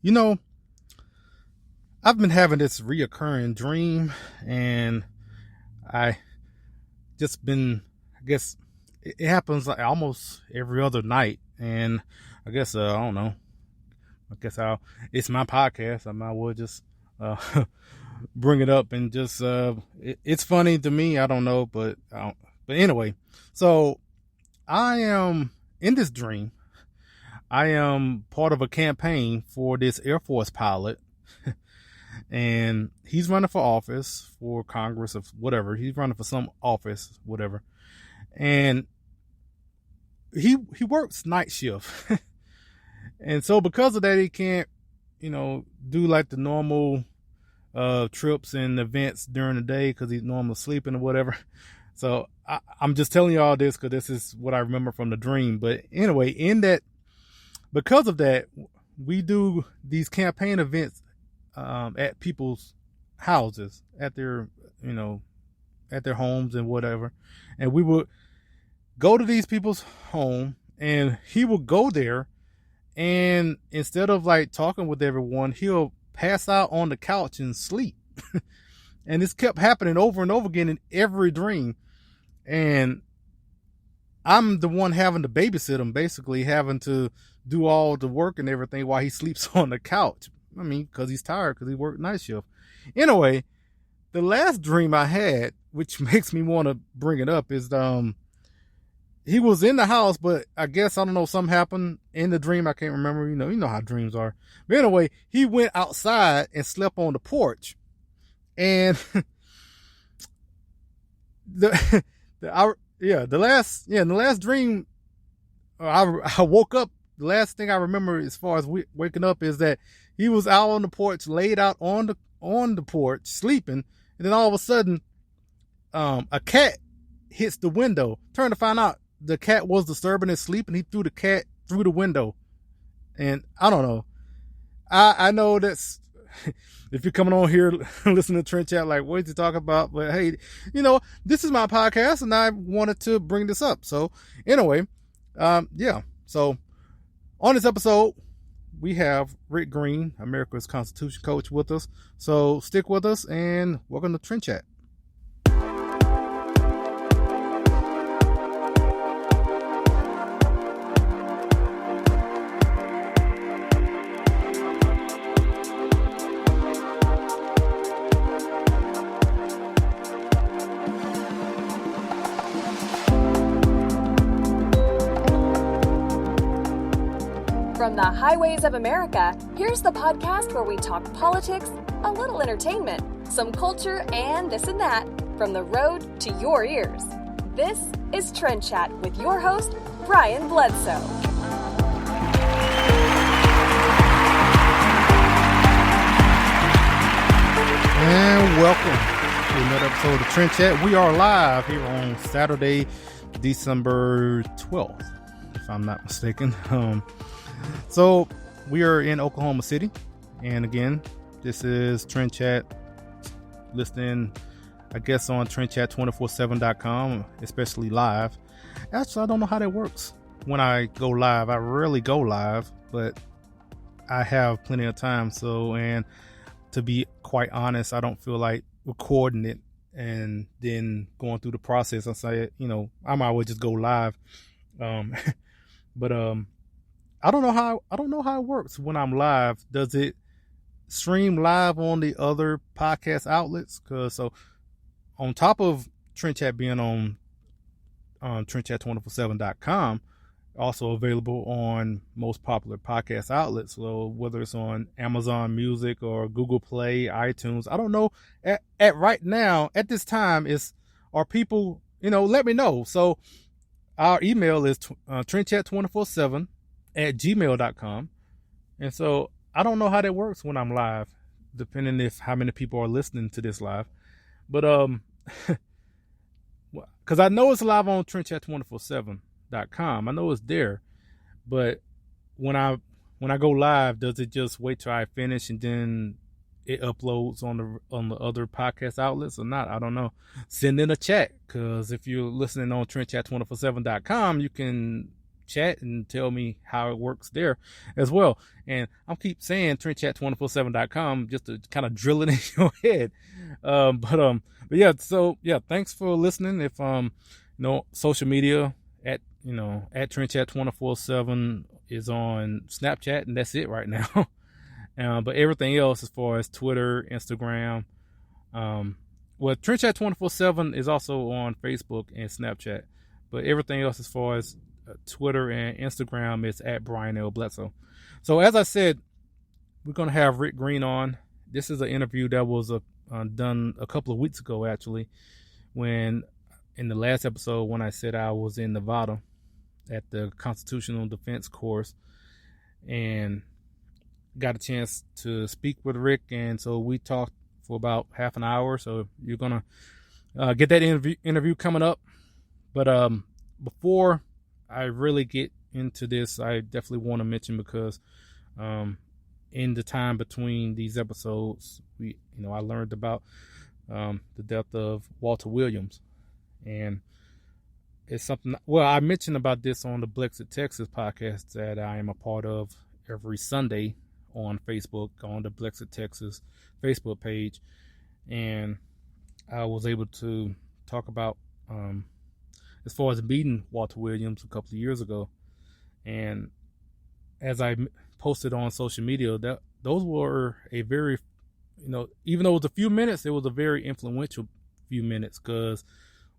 You know, I've been having this reoccurring dream, and I just been, I guess, it happens like almost every other night. And I guess, I don't know. I guess it's my podcast. I might well just uh, bring it up and just, it's funny to me. I don't know, but anyway. So I am in this dream. I am part of a campaign for this Air Force pilot, and he's running for office for Congress of whatever. He's running for some office, whatever. And he works night shift. And so because of that, he can't, do like the normal trips and events during the day because he's normally sleeping or whatever. So I'm just telling you all this because this is what I remember from the dream. But anyway, because of that, we do these campaign events at people's houses, at their homes and whatever. And we would go to these people's home, and he would go there, and instead of like talking with everyone, he'll pass out on the couch and sleep. And this kept happening over and over again in every dream. And I'm the one having to babysit him, basically having to do all the work and everything while he sleeps on the couch. I mean, because he's tired because he worked night shift. Anyway, the last dream I had, which makes me want to bring it up, is he was in the house, but I guess, I don't know, something happened in the dream. I can't remember. You know how dreams are. But anyway, he went outside and slept on the porch. And the last dream, I woke up. The last thing I remember as far as waking up is that he was out on the porch, laid out on the porch, sleeping. And then all of a sudden, a cat hits the window. Turn to find out the cat was disturbing his sleep, and he threw the cat through the window. And I don't know. I know that's, if you're coming on here listening to Trent Chat, like, what is he talking about? But hey, this is my podcast, and I wanted to bring this up. So anyway, So on this episode, we have Rick Green, America's Constitution coach, with us. So stick with us, and welcome to Trent Chat. From the highways of America, here's the podcast where we talk politics, a little entertainment, some culture, and this and that, from the road to your ears. This is Trent Chat with your host, Brian Bledsoe. And welcome to another episode of Trent Chat. We are live here on Saturday, December 12th, if I'm not mistaken. So we are in Oklahoma City, and again, this is Trent Chat, listening, I guess, on TrentChat247.com, especially live. Actually, I don't know how that works when I go live. I rarely go live, but I have plenty of time. So, and to be quite honest, I don't feel like recording it and then going through the process. I say, I might well just go live. But I don't know how it works when I'm live. Does it stream live on the other podcast outlets? So on top of Trent Chat being on TrentChat247.com, also available on most popular podcast outlets. So whether it's on Amazon Music or Google Play, iTunes, I don't know. At right now, at this time, are people, let me know. So our email is TrentChat247@gmail.com. And so I don't know how that works when I'm live, depending if how many people are listening to this live. But because I know it's live on TrentChat247.com. I know it's there. But when I go live, does it just wait till I finish and then it uploads on the other podcast outlets or not? I don't know. Send in a chat, because if you're listening on TrentChat247.com, you can chat and tell me how it works there as well. And I'll keep saying trendchat247.com just to kind of drill it in your head. But yeah, so yeah, thanks for listening. If social media at trendchat247 is on Snapchat, and that's it right now. But everything else as far as Twitter, Instagram, Trendchat 247 is also on Facebook and Snapchat, but everything else as far as Twitter and Instagram is at Brian L. Bledsoe. So as I said, we're going to have Rick Green on. This is an interview that was done a couple of weeks ago, actually, when in the last episode when I said I was in Nevada at the Constitutional Defense course and got a chance to speak with Rick, and so we talked for about half an hour. So you're gonna get that interview coming up. But before I really get into this, I definitely want to mention, because in the time between these episodes, I learned about the death of Walter Williams, and it's something. Well, I mentioned about this on the Blexit Texas podcast that I am a part of every Sunday on Facebook, on the Blexit Texas Facebook page, and I was able to talk about as far as meeting Walter Williams a couple of years ago. And as I posted on social media, that those were a very, even though it was a few minutes, it was a very influential few minutes, because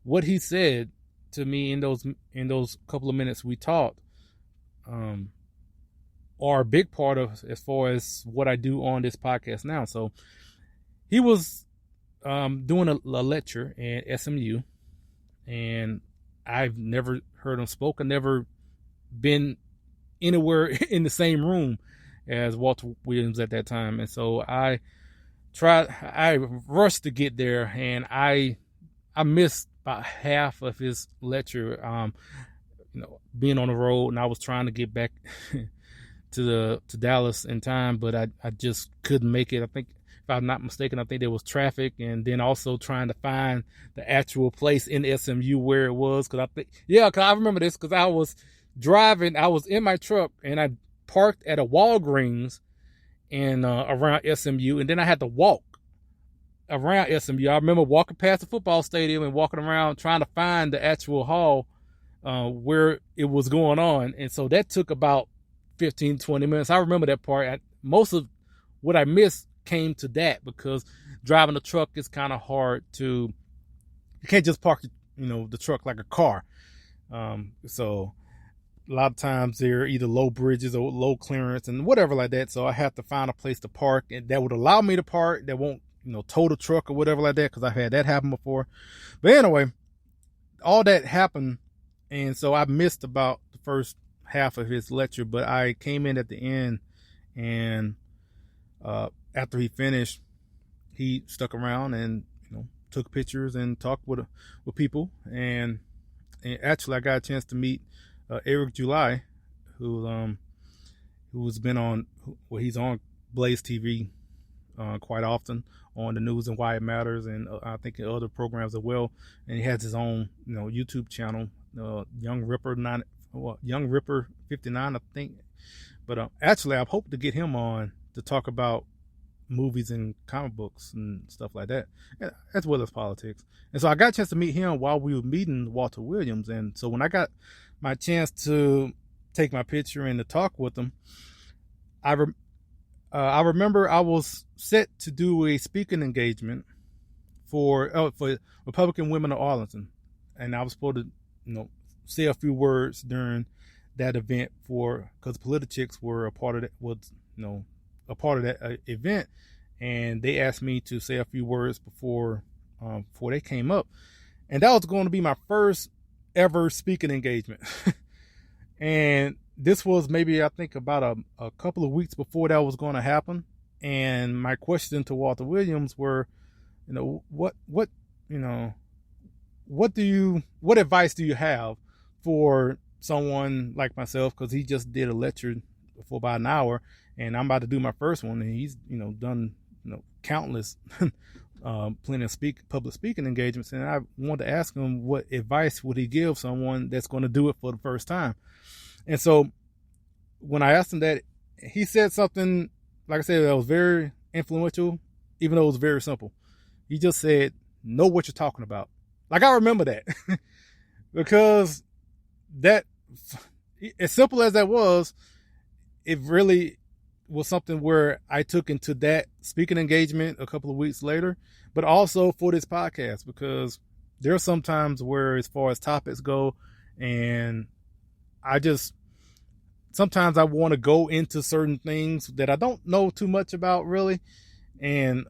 what he said to me in those couple of minutes we talked are a big part of as far as what I do on this podcast now. So he was doing a lecture at SMU, and I've never heard him spoke. I've never been anywhere in the same room as Walter Williams at that time. And so I rushed to get there, and I missed about half of his lecture, being on the road, and I was trying to get back to Dallas in time, but I just couldn't make it. I think, if I'm not mistaken, I think there was traffic, and then also trying to find the actual place in SMU where it was. Cause I remember this, cause I was driving, I was in my truck, and I parked at a Walgreens and around SMU, and then I had to walk around SMU. I remember walking past the football stadium and walking around trying to find the actual hall where it was going on. And so that took about 15-20 minutes. I remember that part. Most of what I missed came to that, because driving a truck is kind of hard to, you can't just park the truck like a car. So a lot of times they're either low bridges or low clearance and whatever like that. So I have to find a place to park, and that would allow me to park, that won't tow the truck or whatever like that, because I've had that happen before. But anyway, all that happened, and so I missed about the first half of his lecture, but I came in at the end, and after he finished, he stuck around and took pictures and talked with people, and actually I got a chance to meet Eric July, who's been on, he's on Blaze TV quite often on the news and why it matters, and I think in other programs as well. And he has his own YouTube channel, Young Ripper 59, I think. But actually I hope to get him on to talk about movies and comic books and stuff like that, as well as politics. And so I got a chance to meet him while we were meeting Walter Williams. And so when I got my chance to take my picture and to talk with him, I remember I was set to do a speaking engagement for Republican Women of Arlington, and I was supposed to say a few words during that event because Politichicks were a part of that, that event, and they asked me to say a few words before they came up, and that was going to be my first ever speaking engagement. And this was maybe, I think, about a couple of weeks before that was going to happen. And my question to Walter Williams were, what advice do you have for someone like myself? Because he just did a lecture for about an hour, and I'm about to do my first one, and he's done countless plenty of public speaking engagements, and I wanted to ask him what advice would he give someone that's going to do it for the first time. And so when I asked him that, he said something, like I said, that was very influential, even though it was very simple. He just said, know what you're talking about. Like, I remember that because that, as simple as that was, it really was something where I took into that speaking engagement a couple of weeks later, but also for this podcast, because there are some times where, as far as topics go, and sometimes I want to go into certain things that I don't know too much about really,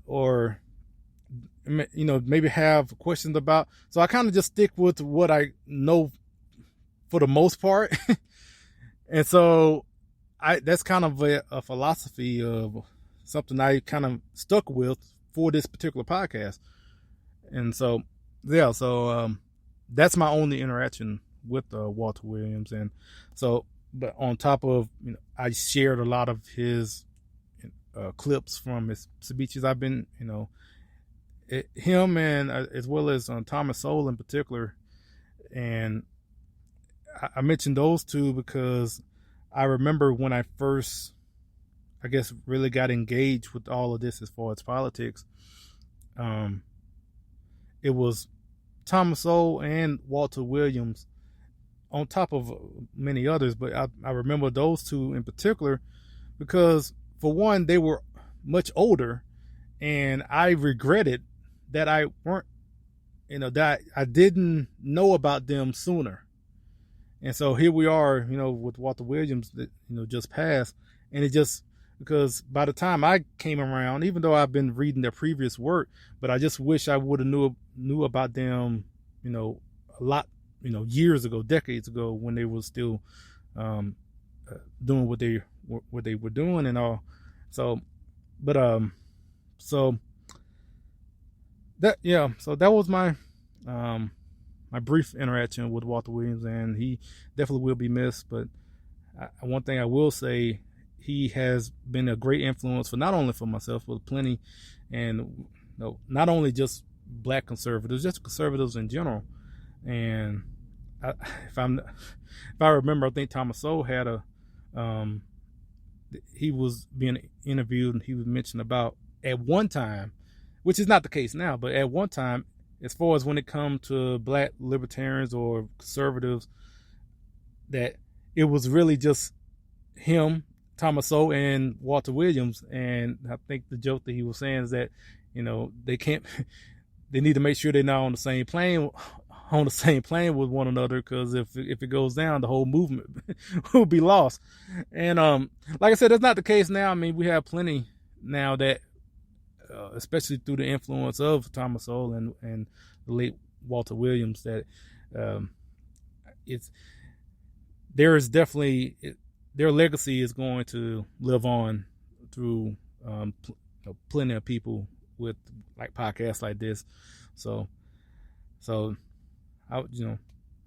or maybe have questions about. So I kind of just stick with what I know for the most part. And so that's kind of a philosophy of something I kind of stuck with for this particular podcast. And so, yeah, that's my only interaction with Walter Williams. And so, but on top of, I shared a lot of his clips from his speeches. I've been, him, and as well as Thomas Sowell in particular. And I mentioned those two because I remember when I first, I guess, really got engaged with all of this as far as politics. It was Thomas Sowell and Walter Williams, on top of many others, but I remember those two in particular because, for one, they were much older, and I regretted that I weren't, that I didn't know about them sooner. And so here we are, with Walter Williams that, just passed. And it just, because by the time I came around, even though I've been reading their previous work, but I just wish I would have knew about them, a lot, years ago, decades ago, when they were still doing what they were doing and all. So, but, so that was my, my brief interaction with Walter Williams, and he definitely will be missed. But one thing I will say, he has been a great influence for not only for myself, but plenty, and not only just black conservatives, just conservatives in general. And if I remember, I think Thomas Sowell had he was being interviewed, and he was mentioned about at one time, which is not the case now, but at one time, as far as when it comes to black libertarians or conservatives, that it was really just him, Thomas Sowell, and Walter Williams. And I think the joke that he was saying is that, they need to make sure they're not on the same plane with one another, because if it goes down, the whole movement will be lost. And like I said, that's not the case now. I mean, we have plenty now that, especially through the influence of Thomas Sowell and the late Walter Williams, that there is definitely, their legacy is going to live on through plenty of people with like podcasts like this. So I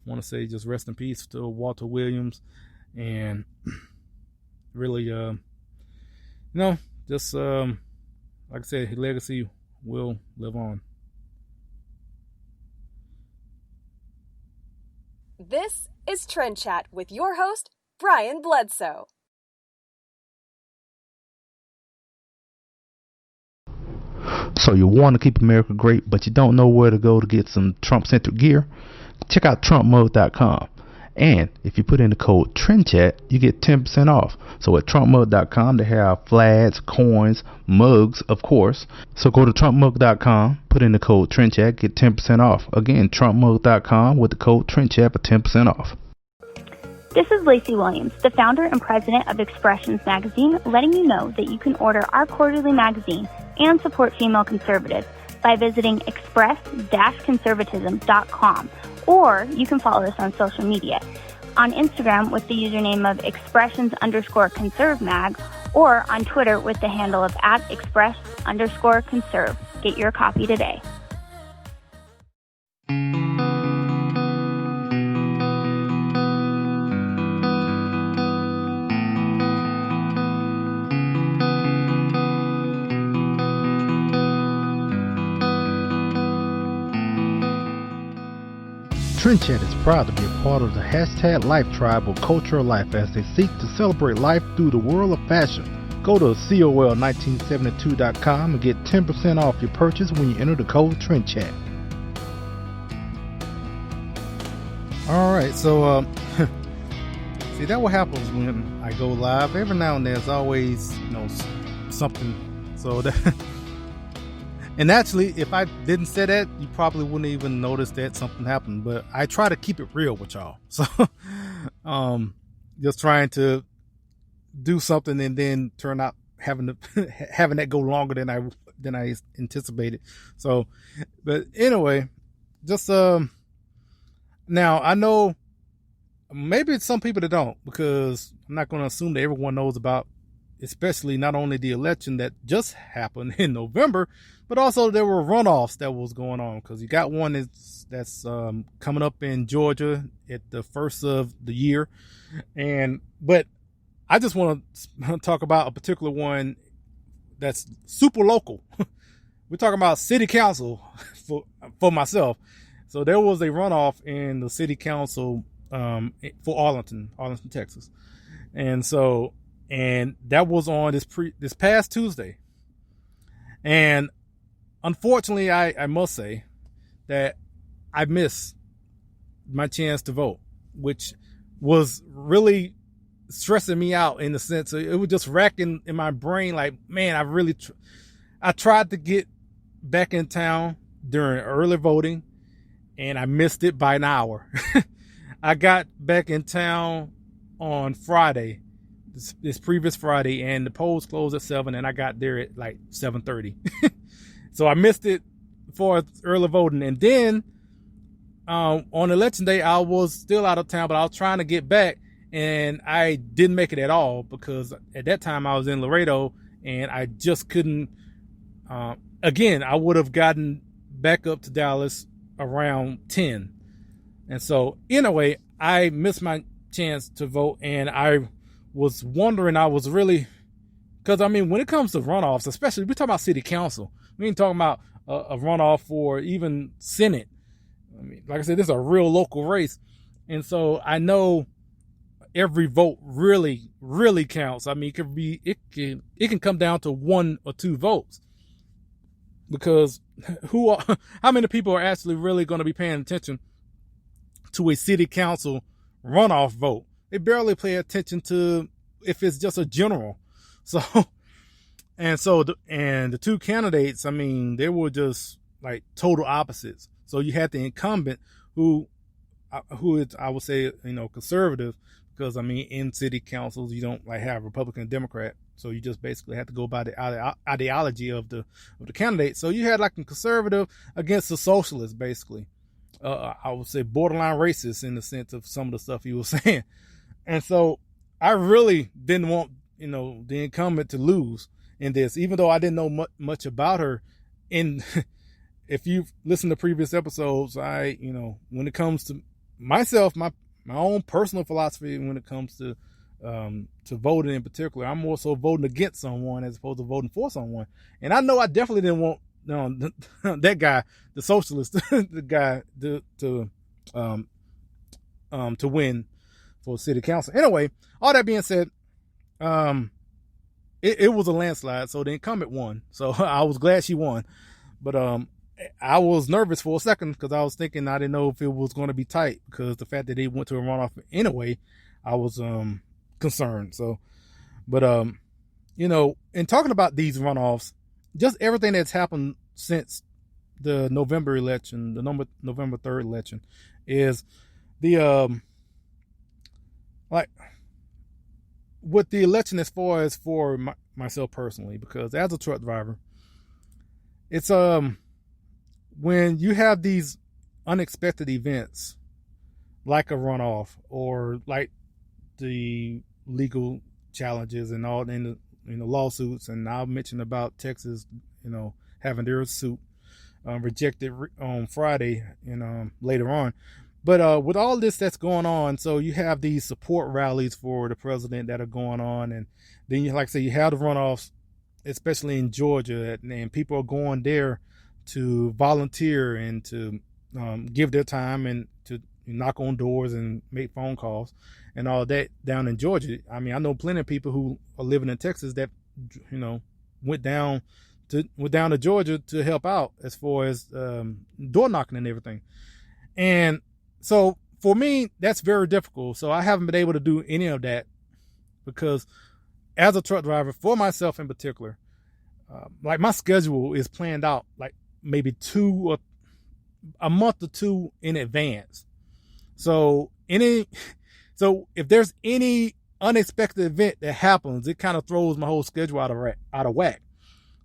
want to say just rest in peace to Walter Williams, and really just like I said, his legacy will live on. This is Trend Chat with your host, Brian Bledsoe. So you want to keep America great, but you don't know where to go to get some Trump-centric gear? Check out TrumpMug.com. And if you put in the code TRENDCHAT, you get 10% off. So at TrumpMug.com, they have flags, coins, mugs, of course. So go to TrumpMug.com, put in the code TRENDCHAT, get 10% off. Again, TrumpMug.com with the code TRENDCHAT for 10% off. This is Lacey Williams, the founder and president of Expressions Magazine, letting you know that you can order our quarterly magazine and support female conservatives by visiting express-conservatism.com, or you can follow us on social media. On Instagram with the username of expressions_conservemag, or on Twitter with the handle of @express_conserve. Get your copy today. Trend Chat is proud to be a part of the hashtag Life Tribe of Cultural Life as they seek to celebrate life through the world of fashion. Go to COL1972.com and get 10% off your purchase when you enter the code Trend Chat. Alright, so see, that what happens when I go live. Every now and then there's always, something. So that and actually, if I didn't say that, you probably wouldn't even notice that something happened. But I try to keep it real with y'all. So just trying to do something and then turn out having that go longer than I anticipated. So, but anyway, just now I know maybe it's some people that don't, because I'm not going to assume that everyone knows about, especially not only the election that just happened in November, but also there were runoffs that was going on, because you got one that's coming up in Georgia at the first of the year. But I just want to talk about a particular one that's super local. We're talking about city council for myself. So there was a runoff in the city council for Arlington, Texas. And that was on this past Tuesday. And unfortunately, I must say that I missed my chance to vote, which was really stressing me out in the sense of, it was just racking in my brain. Like, man, I tried to get back in town during early voting and I missed it by an hour. I got back in town on Friday, this previous Friday, and the polls closed at 7 and I got there at like 7:30. So I missed it for early voting. And then on election day, I was still out of town, but I was trying to get back and I didn't make it at all, because at that time I was in Laredo and I just couldn't. Again, I would have gotten back up to Dallas around 10. And so anyway, I missed my chance to vote, and I was wondering, because I mean, when it comes to runoffs, especially we're talking about city council, we ain't talking about a runoff for even Senate. I mean, like I said, this is a real local race. And so I know every vote really, really counts. I mean, it can come down to 1 or 2 votes, because how many people are actually really going to be paying attention to a city council runoff vote? They barely pay attention to if it's just a general. So, and the 2 candidates, I mean, they were just like total opposites. So you had the incumbent who is, I would say, conservative, because I mean, in city councils, you don't like have Republican and Democrat. So you just basically have to go by the ideology of the candidate. So you had like a conservative against a socialist, basically. I would say borderline racist in the sense of some of the stuff he was saying. And so I really didn't want, the incumbent to lose in this, even though I didn't know much about her. If you've listened to previous episodes, when it comes to myself, my own personal philosophy, when it comes to voting in particular, I'm more so voting against someone as opposed to voting for someone. And I know I definitely didn't want that guy, the socialist, the guy to win for city council. Anyway, all that being said, it was a landslide, so the incumbent won. So I was glad she won, but I was nervous for a second, because I was thinking, I didn't know if it was going to be tight, because the fact that they went to a runoff anyway, I was concerned. So, but in talking about these runoffs, just everything that's happened since the November election, the November 3rd election, is the like with the election, as far as for myself personally, because as a truck driver, it's when you have these unexpected events like a runoff, or like the legal challenges and all in the lawsuits, and I'll mention about Texas, having their suit rejected on Friday and later on. But with all this that's going on, so you have these support rallies for the president that are going on, and then you, like I say, you have the runoffs, especially in Georgia, and people are going there to volunteer and to give their time and to knock on doors and make phone calls and all that down in Georgia. I mean, I know plenty of people who are living in Texas that, went down to Georgia to help out as far as door knocking and everything. And so for me, that's very difficult. So I haven't been able to do any of that because as a truck driver, for myself in particular, like my schedule is planned out like maybe a month or two in advance. So if there's any unexpected event that happens, it kind of throws my whole schedule out of whack.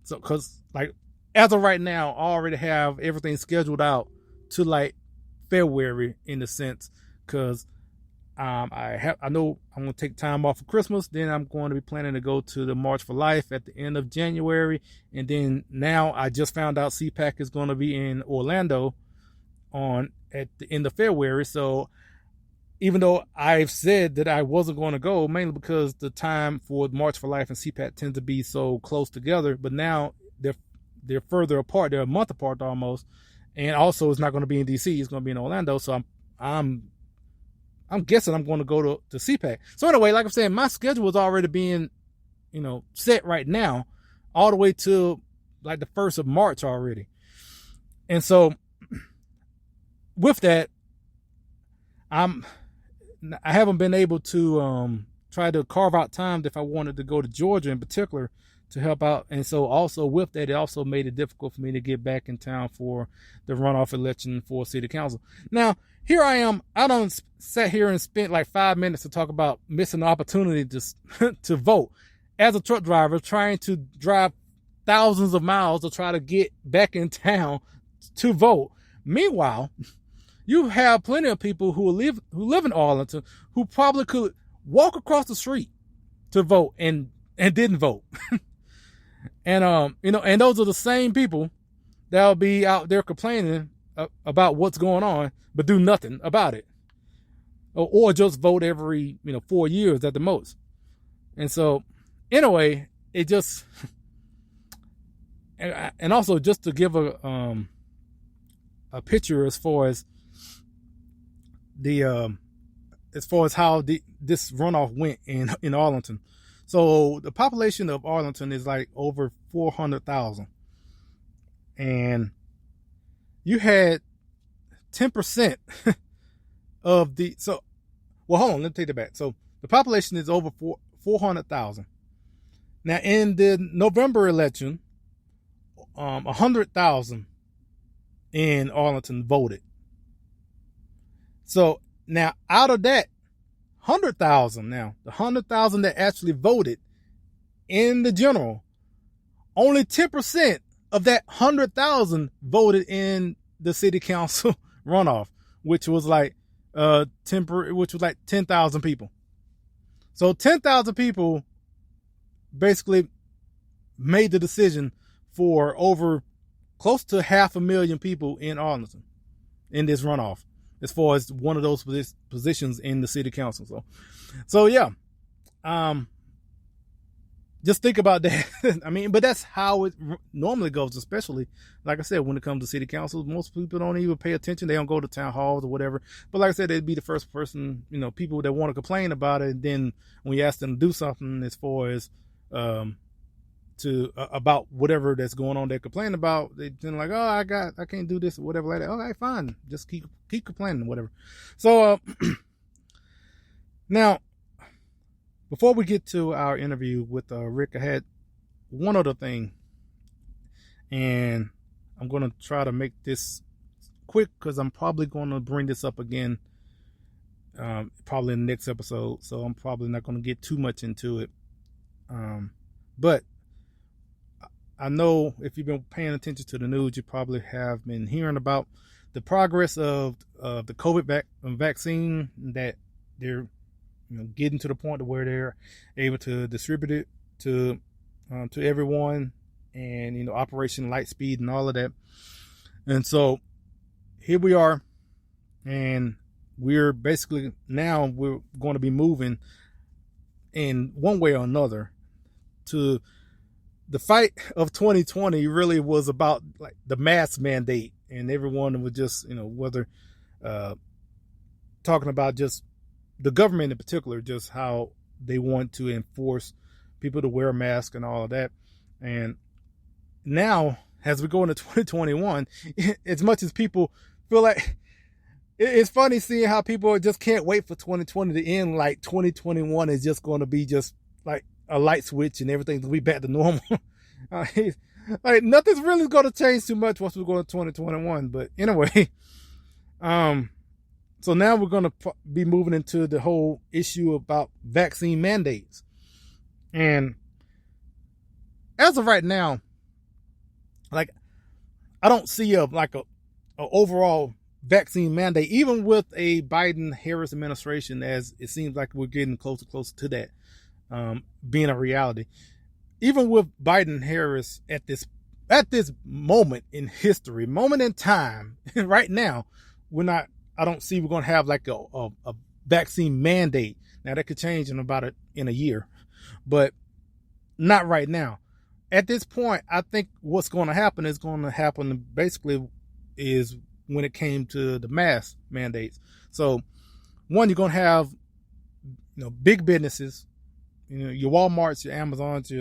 So, cause like as of right now, I already have everything scheduled out to like February in a sense, cause I know I'm going to take time off for Christmas. Then I'm going to be planning to go to the March for Life at the end of January. And then now I just found out CPAC is going to be in Orlando at the end of February. So even though I've said that I wasn't going to go, mainly because the time for March for Life and CPAC tends to be so close together, but now they're further apart. They're a month apart almost. And also it's not going to be in DC. It's going to be in Orlando. So I'm guessing I'm going to go to CPAC. So anyway, like I'm saying, my schedule is already being, set right now all the way to like the 1st of March already. And so with that, I haven't been able to try to carve out time if I wanted to go to Georgia in particular to help out. And so also with that, it also made it difficult for me to get back in town for the runoff election for city council. Now, here I am. I done sat here and spent like 5 minutes to talk about missing the opportunity to vote. As a truck driver, trying to drive thousands of miles to try to get back in town to vote. Meanwhile, you have plenty of people who live in Arlington who probably could walk across the street to vote and didn't vote. And and those are the same people that'll be out there complaining about what's going on, but do nothing about it, or just vote every 4 years at the most. And so, anyway, it just and also just to give a picture as far as how this runoff went in Arlington. So the population of Arlington is like over 400,000. And you had 10% of hold on, let me take that back. So the population is over 400,000. Now in the November election, 100,000 in Arlington voted. So now out of that 100,000, the 100,000 that actually voted in the general, only 10% of that 100,000 voted in the city council runoff, which was like 10,000 people. So 10,000 people basically made the decision for over close to 500,000 people in Arlington in this runoff, as far as one of those positions in the city council. So yeah, just think about that. I mean, but that's how it normally goes, especially, like I said, when it comes to city councils. Most people don't even pay attention. They don't go to town halls or whatever. But like I said, they'd be the first person, people that want to complain about it. And then when you ask them to do something as far as about whatever that's going on they're complaining about, they're like, oh, I can't do this or whatever like that. Okay, fine. Just keep complaining, whatever. So now, before we get to our interview with Rick, I had one other thing, and I'm going to try to make this quick because I'm probably going to bring this up again probably in the next episode, so I'm probably not going to get too much into it. But I know if you've been paying attention to the news, you probably have been hearing about the progress of the COVID vaccine, that they're getting to the point where they're able to distribute it to everyone, and Operation Lightspeed and all of that. And so here we are, and we're basically now we're going to be moving in one way or another to the fight of 2020. Really was about like the mask mandate, and everyone was just, whether talking about just the government in particular, just how they want to enforce people to wear a mask and all of that. And now, as we go into 2021, as much as people feel like, it's funny seeing how people just can't wait for 2020 to end. Like 2021 is just going to be just like a light switch and everything's going to be back to normal. Like nothing's really going to change too much once we go into 2021. But anyway, so now we're going to be moving into the whole issue about vaccine mandates. And as of right now, like, I don't see a overall vaccine mandate, even with a Biden-Harris administration, as it seems like we're getting closer to that being a reality. Even with Biden-Harris at this moment in history, moment in time, right now, I don't see we're going to have like a vaccine mandate. Now that could change in a year, but not right now. At this point, I think what's going to happen basically is when it came to the mask mandates. So one, you're going to have, big businesses, your Walmarts, your Amazons,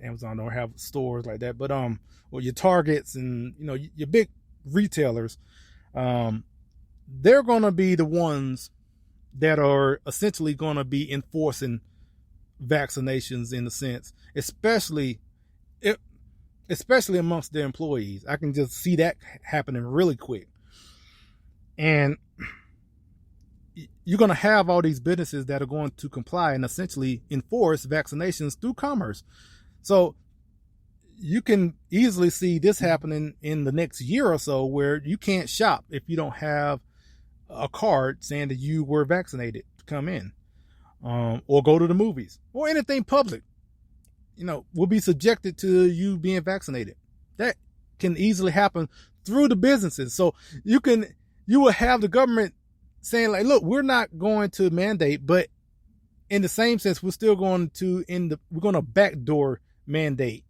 Amazon don't have stores like that, but, or your Targets and, your big retailers, they're going to be the ones that are essentially going to be enforcing vaccinations in a sense, especially amongst their employees. I can just see that happening really quick. And you're going to have all these businesses that are going to comply and essentially enforce vaccinations through commerce. So you can easily see this happening in the next year or so, where you can't shop if you don't have a card saying that you were vaccinated to come in, or go to the movies or anything public, will be subjected to you being vaccinated. That can easily happen through the businesses. So you will have the government saying like, look, we're not going to mandate, but in the same sense, we're still going to backdoor mandate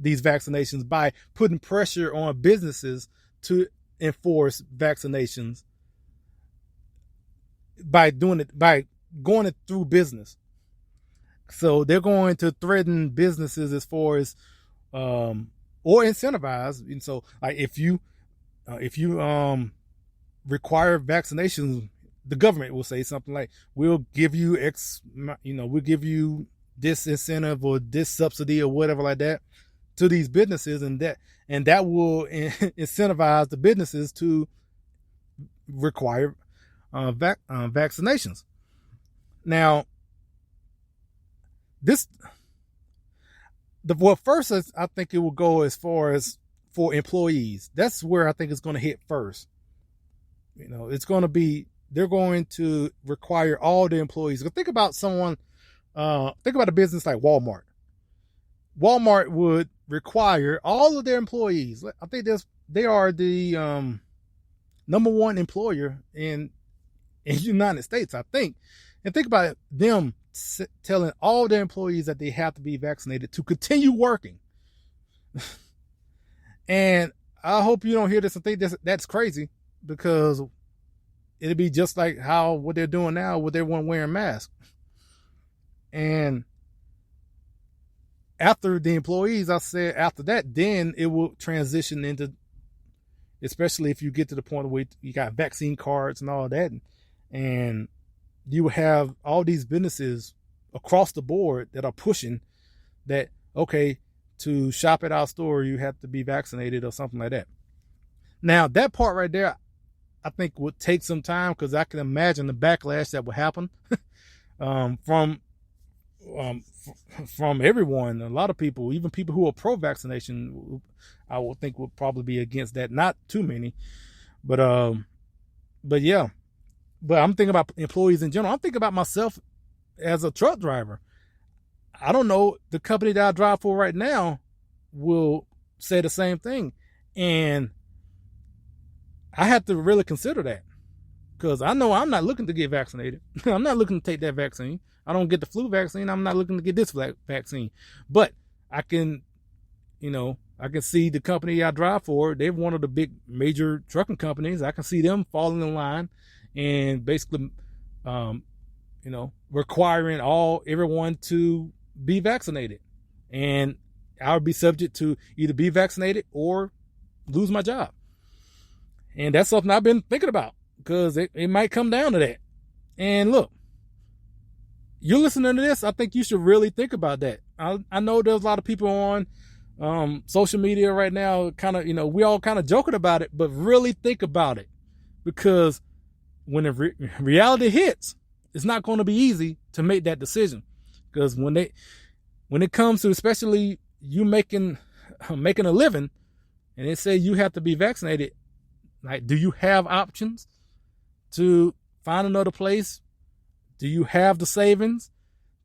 these vaccinations by putting pressure on businesses to enforce vaccinations by going it through business. So they're going to threaten businesses as far as, or incentivize. And so like if you require vaccinations, the government will say something like, we'll give you we'll give you this incentive or this subsidy or whatever like that to these businesses, and that will incentivize the businesses to require vaccinations. Now, first I think it will go as far as for employees. That's where I think it's going to hit first. It's going to be, they're going to require all the employees. Think about a business like Walmart. Walmart would require all of their employees. I think they are the number one employer in the United States, I think. And think about them telling all their employees that they have to be vaccinated to continue working. And I hope you don't hear this and think that's crazy, because it'll be just like what they're doing now with everyone wearing masks. And after the employees, I said after that, then it will transition into, especially if you get to the point where you got vaccine cards and all of that, and you have all these businesses across the board that are pushing that, okay, to shop at our store, you have to be vaccinated or something like that. Now, that part right there, I think would take some time, because I can imagine the backlash that would happen from everyone. A lot of people, even people who are pro-vaccination, I would think would probably be against that. Not too many, but yeah. But I'm thinking about employees in general. I'm thinking about myself as a truck driver. I don't know, the company that I drive for right now will say the same thing. And I have to really consider that, because I know I'm not looking to get vaccinated. I'm not looking to take that vaccine. I don't get the flu vaccine. I'm not looking to get this vaccine. But I can I can see the company I drive for. They're one of the big major trucking companies. I can see them falling in line and basically, requiring everyone to be vaccinated. And I would be subject to either be vaccinated or lose my job. And that's something I've been thinking about, because it might come down to that. And look, you're listening to this, I think you should really think about that. I know there's a lot of people on social media right now, kind of, we all kind of joking about it, but really think about it, because when the reality hits, it's not going to be easy to make that decision. Because when it comes to, especially you making a living, and they say you have to be vaccinated, like, do you have options to find another place? Do you have the savings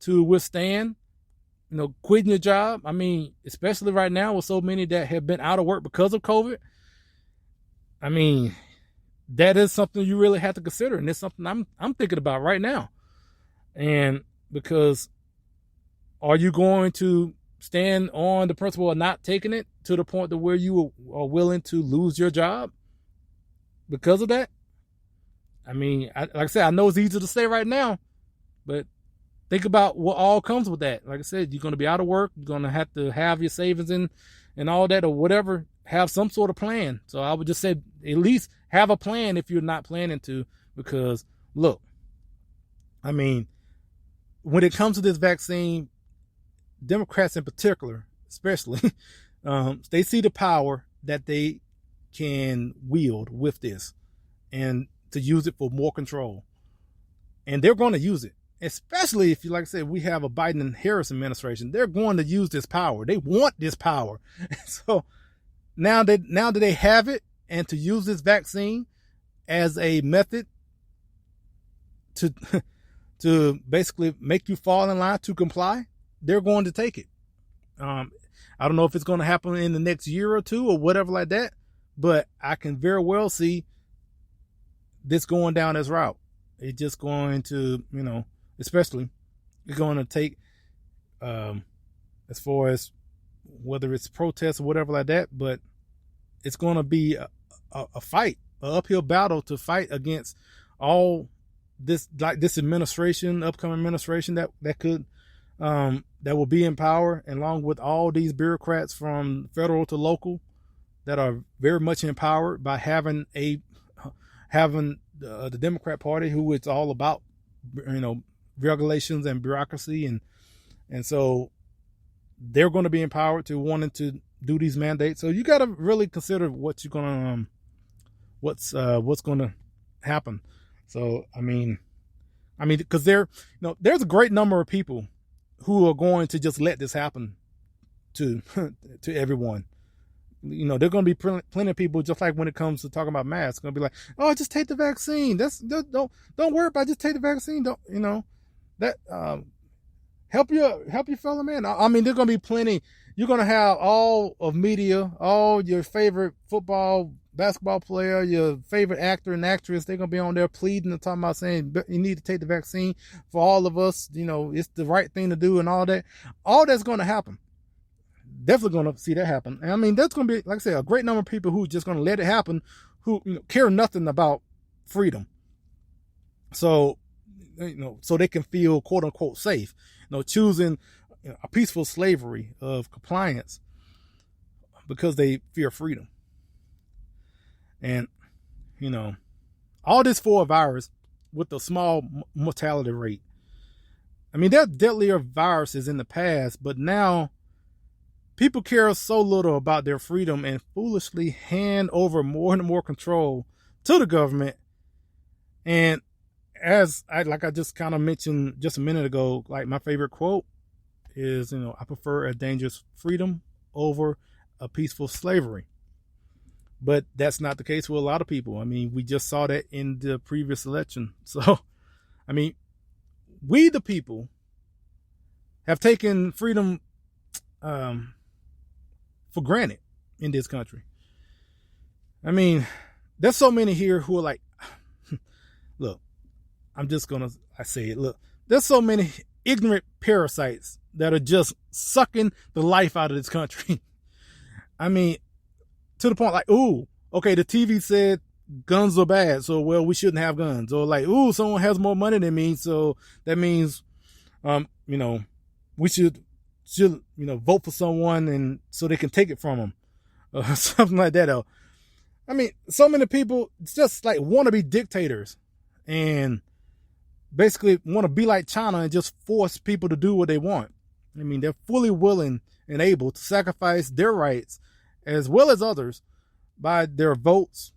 to withstand, quitting your job? I mean, especially right now with so many that have been out of work because of COVID. I mean, that is something you really have to consider. And it's something I'm thinking about right now. And because, are you going to stand on the principle of not taking it to the point to where you are willing to lose your job because of that? I mean, like I said, I know it's easy to say right now, but think about what all comes with that. Like I said, you're going to be out of work. You're going to have your savings and all that, or whatever. Have some sort of plan. So I would just say, at least have a plan if you're not planning to, because look, I mean, when it comes to this vaccine, Democrats in particular, especially, they see the power that they can wield with this, and to use it for more control. And they're going to use it, especially if, like I said, we have a Biden and Harris administration. They're going to use this power. They want this power. So now that they have it, and to use this vaccine as a method to basically make you fall in line to comply, they're going to take it. I don't know if it's going to happen in the next year or two or whatever like that, but I can very well see this going down this route. It's just going to, especially, it's going to take, as far as whether it's protests or whatever like that, but it's going to be a fight, an uphill battle to fight against all this, like this administration, upcoming administration that could, that will be in power, along with all these bureaucrats from federal to local that are very much empowered by having the Democrat Party, who it's all about, regulations and bureaucracy, and so they're going to be empowered to wanting to do these mandates. So you got to really consider what you're going to, what's going to happen. So I mean, because there's a great number of people who are going to just let this happen to everyone. There are going to be plenty of people, just like when it comes to talking about masks, going to be like, oh, just take the vaccine. Don't worry about it. Just take the vaccine. Help your fellow man. I mean, there's going to be plenty. You're going to have all of media, all your favorite football, basketball player, your favorite actor and actress. They're going to be on there pleading and talking about saying, you need to take the vaccine for all of us. It's the right thing to do and all that. All that's going to happen. Definitely going to see that happen. And I mean, that's going to be, like I said, a great number of people who are just going to let it happen, who care nothing about freedom. So, so they can feel quote unquote safe, choosing a peaceful slavery of compliance because they fear freedom. And, all this for a virus with a small mortality rate. I mean, there's deadlier viruses in the past, but now people care so little about their freedom and foolishly hand over more and more control to the government. And as I just kind of mentioned just a minute ago, like my favorite quote is, I prefer a dangerous freedom over a peaceful slavery. But that's not the case with a lot of people. I mean, we just saw that in the previous election. So, I mean, we the people have taken freedom for granted in this country. I mean, there's so many here who are like, look, there's so many ignorant parasites that are just sucking the life out of this country. I mean, to the point like, ooh, okay, the TV said guns are bad, so well, we shouldn't have guns. Or like, ooh, someone has more money than me, so that means, we should, vote for someone and so they can take it from them. Something like that. I mean, so many people just like want to be dictators and basically want to be like China and just force people to do what they want. I mean, they're fully willing and able to sacrifice their rights as well as others by their votes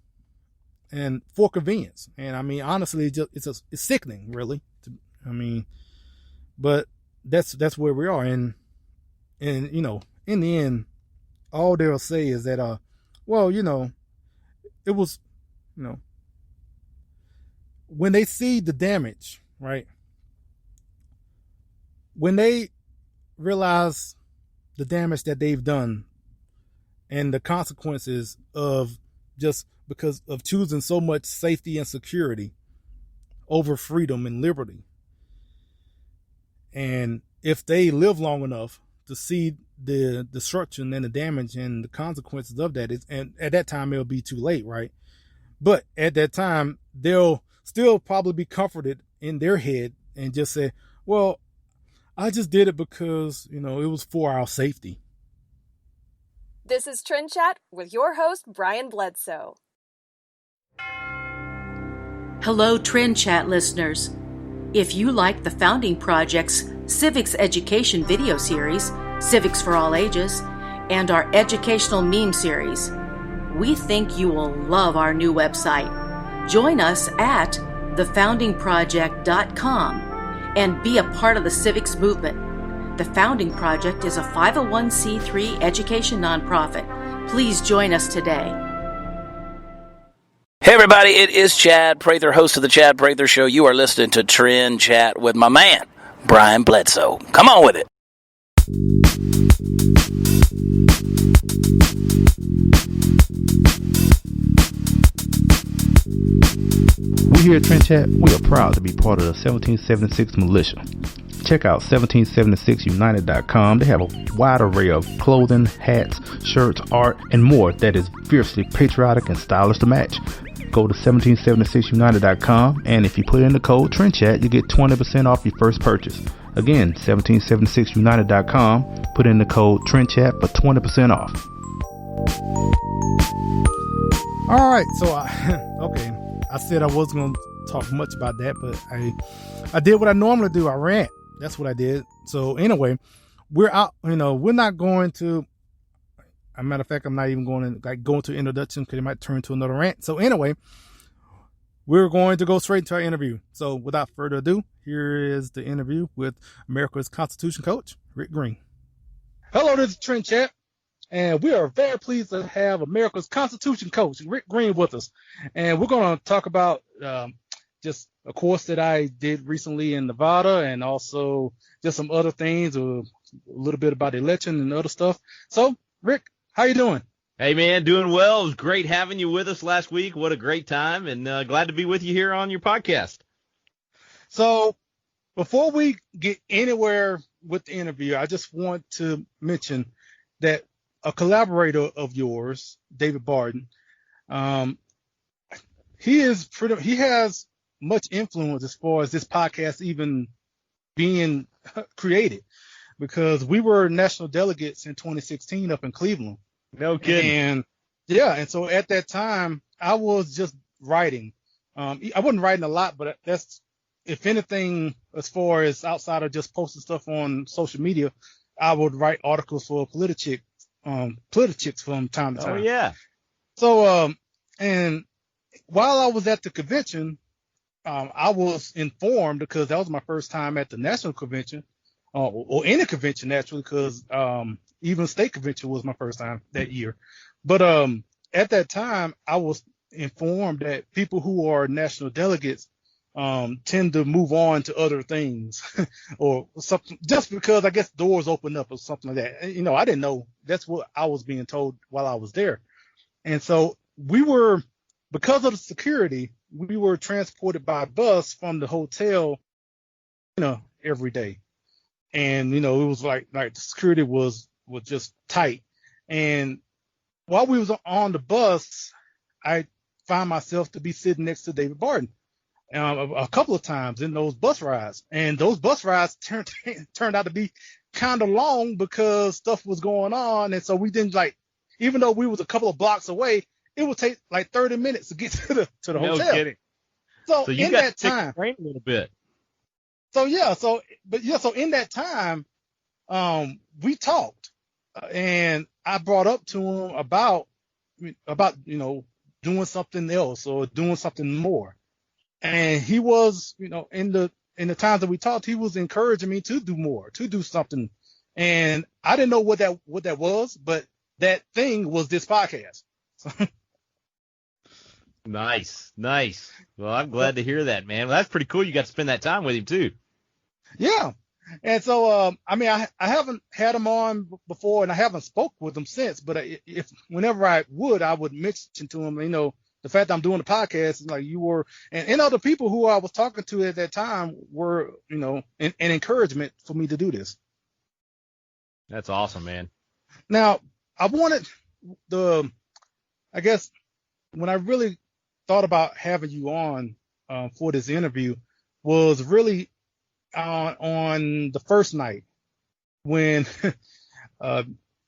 and for convenience. And I mean, honestly, it's sickening, really. But that's where we are. And in the end, all they'll say is that, it was, when they see the damage, right? When they realize the damage that they've done and the consequences of just because of choosing so much safety and security over freedom and liberty. And if they live long enough to see the destruction and the damage and the consequences of that, and at that time it'll be too late, right? But at that time, they'll still probably be comforted in their head and just say, well, I just did it because, it was for our safety. This is Trend Chat with your host, Brian Bledsoe. Hello, Trend Chat listeners. If you like the Founding Project's Civics Education video series, Civics for All Ages, and our educational meme series, we think you will love our new website. Join us at thefoundingproject.com and be a part of the civics movement. The Founding Project is a 501c3 education nonprofit. Please join us today. Hey everybody, it is Chad Prather, host of the Chad Prather Show. You are listening to Trend Chat with my man, Brian Bledsoe. Come on with it. We here at Trend Chat, we are proud to be part of the 1776 militia. Check out 1776united.com. They have a wide array of clothing, hats, shirts, art, and more that is fiercely patriotic and stylish to match. Go to 1776united.com, and if you put in the code TRENDCHAT, you get 20% off your first purchase. Again, 1776united.com, put in the code TRENDCHAT for 20% off. All right, so I said I wasn't going to talk much about that, but I did what I normally do. I rant. That's what I did. So anyway, we're out. We're not going to. As a matter of fact, I'm not even going to go into introduction because it might turn to another rant. So anyway, we're going to go straight into our interview. So without further ado, here is the interview with America's Constitution coach, Rick Green. Hello, this is Trend Chat, and we are very pleased to have America's Constitution coach, Rick Green, with us. And we're going to talk about just a course that I did recently in Nevada, and also just some other things, a little bit about the election and other stuff. So, Rick, how you doing? Hey, man, doing well. It was great having you with us last week. What a great time, and glad to be with you here on your podcast. So, before we get anywhere with the interview, I just want to mention that a collaborator of yours, David Barton, he has much influence as far as this podcast even being created, because we were national delegates in 2016 up in Cleveland. No kidding. And so at that time, I was just writing. I wasn't writing a lot, but that's, if anything, as far as outside of just posting stuff on social media, I would write articles for Politichicks from time to time. Oh, yeah. So, and while I was at the convention, I was informed, because that was my first time at the national convention, or any convention, actually, because even state convention was my first time that year. But at that time, I was informed that people who are national delegates tend to move on to other things or something, just because I guess doors open up or something like that. I didn't know. That's what I was being told while I was there. And so because of the security, we were transported by bus from the hotel, every day. And, it was like the security was just tight. And while we was on the bus, I found myself to be sitting next to David Barton a couple of times in those bus rides, and those bus rides turned out to be kind of long because stuff was going on, and so we didn't even though we was a couple of blocks away, it would take like 30 minutes to get to the No hotel. kidding. So you in got that to take time, the train a little bit. so in that time, we talked, and I brought up to him about doing something else or doing something more. And he was, in the times that we talked, he was encouraging me to do more, to do something. And I didn't know what that was, but that thing was this podcast. Nice. Well, I'm glad to hear that, man. Well, that's pretty cool. You got to spend that time with him too. Yeah. And so, I haven't had him on before, and I haven't spoke with him since. But whenever I would mention to him, the fact that I'm doing the podcast, like you were, and other people who I was talking to at that time were, an encouragement for me to do this. That's awesome, man. Now, I wanted I guess when I really thought about having you on for this interview was really on the first night when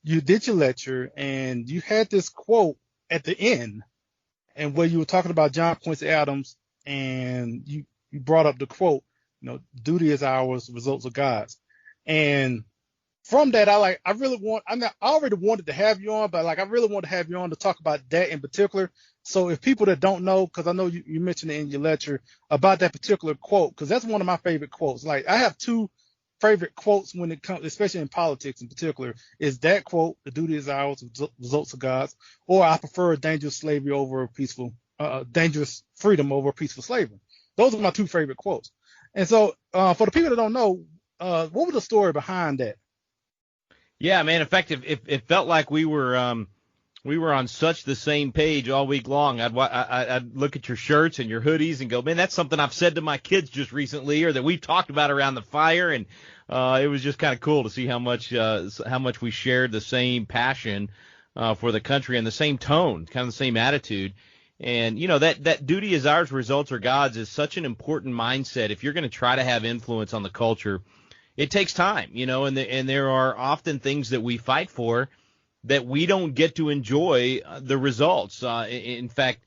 you did your lecture and you had this quote at the end, and where you were talking about John Quincy Adams, and you brought up the quote, duty is ours, results are God's. And from that, I already wanted to have you on, but I really want to have you on to talk about that in particular. So if people that don't know, because I know you mentioned it in your lecture about that particular quote, because that's one of my favorite quotes. Like, I have two favorite quotes when it comes, especially in politics in particular, is that quote, the duty is ours, results of God's, or I prefer dangerous slavery over dangerous freedom over peaceful slavery. Those are my two favorite quotes. And so for the people that don't know, what was the story behind that? Yeah, man. In fact, it felt like we were on such the same page all week long. I'd look at your shirts and your hoodies and go, man, that's something I've said to my kids just recently, or that we've talked about around the fire. And it was just kind of cool to see how much we shared the same passion for the country and the same tone, kind of the same attitude. And that duty is ours, results are God's is such an important mindset if you're going to try to have influence on the culture. It takes time, and there are often things that we fight for that we don't get to enjoy the results. In fact,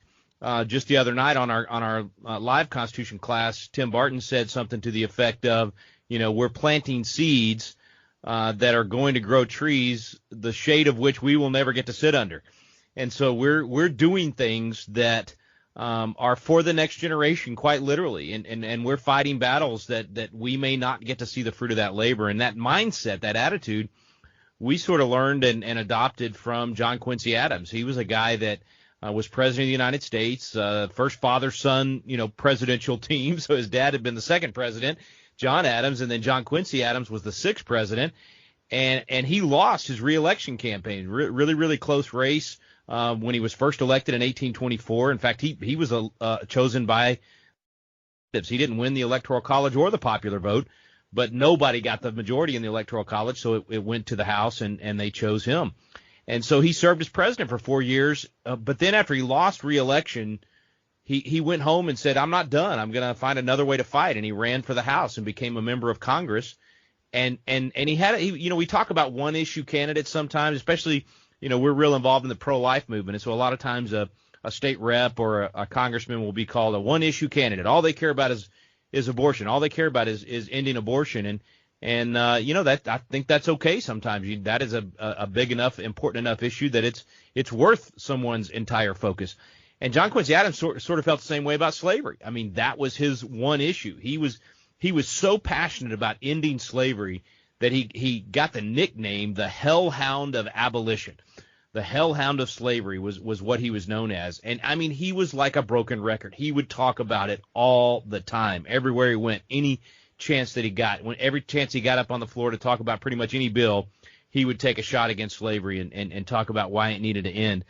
just the other night on our live Constitution class, Tim Barton said something to the effect of, we're planting seeds that are going to grow trees, the shade of which we will never get to sit under. And so we're doing things that are for the next generation, quite literally, and we're fighting battles that we may not get to see the fruit of that labor. And that mindset, that attitude, we sort of learned and adopted from John Quincy Adams. He was a guy that was president of the United States, first father-son, presidential team. So his dad had been the second president, John Adams, and then John Quincy Adams was the sixth president. And he lost his reelection campaign, really, really close race. When he was first elected in 1824. In fact, he was chosen by – he didn't win the Electoral College or the popular vote, but nobody got the majority in the Electoral College, so it went to the House, and they chose him. And so he served as president for 4 years, but then after he lost re-election, he went home and said, I'm not done. I'm going to find another way to fight, and he ran for the House and became a member of Congress. And he had – we talk about one-issue candidates sometimes, especially – we're real involved in the pro-life movement, and so a lot of times a state rep or a congressman will be called a one-issue candidate. All they care about is abortion. All they care about is ending abortion, and that I think that's okay sometimes. That is a big enough, important enough issue that it's worth someone's entire focus. And John Quincy Adams sort of felt the same way about slavery. I mean, that was his one issue. He was so passionate about ending slavery that he got the nickname the Hellhound of Abolition. The Hellhound of Slavery was what he was known as. And, I mean, he was like a broken record. He would talk about it all the time, everywhere he went, any chance that he got. Every chance he got up on the floor to talk about pretty much any bill, he would take a shot against slavery and talk about why it needed to end.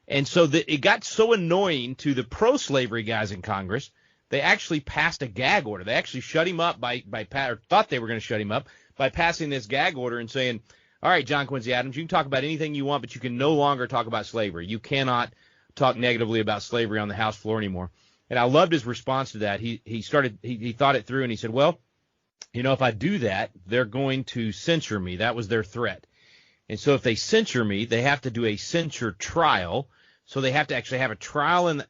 And so it got so annoying to the pro-slavery guys in Congress, they actually passed a gag order. They actually shut him up or thought they were going to shut him up by passing this gag order and saying, all right, John Quincy Adams, you can talk about anything you want, but you can no longer talk about slavery. You cannot talk negatively about slavery on the House floor anymore. And I loved his response to that. He thought it through, and he said, well, if I do that, they're going to censure me. That was their threat. And so if they censure me, they have to do a censure trial. So they have to actually have a trial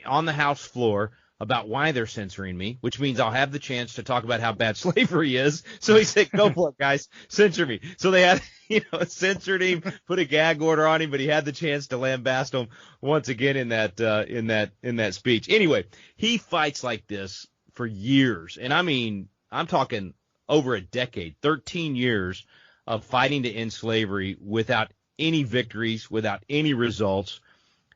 on the House floor about why they're censoring me, which means I'll have the chance to talk about how bad slavery is. So he said, go for it, guys, censor me. So they had, censored him, put a gag order on him, but he had the chance to lambast him once again in that speech. Anyway, he fights like this for years. And I mean, I'm talking over a decade, 13 years of fighting to end slavery without any victories, without any results.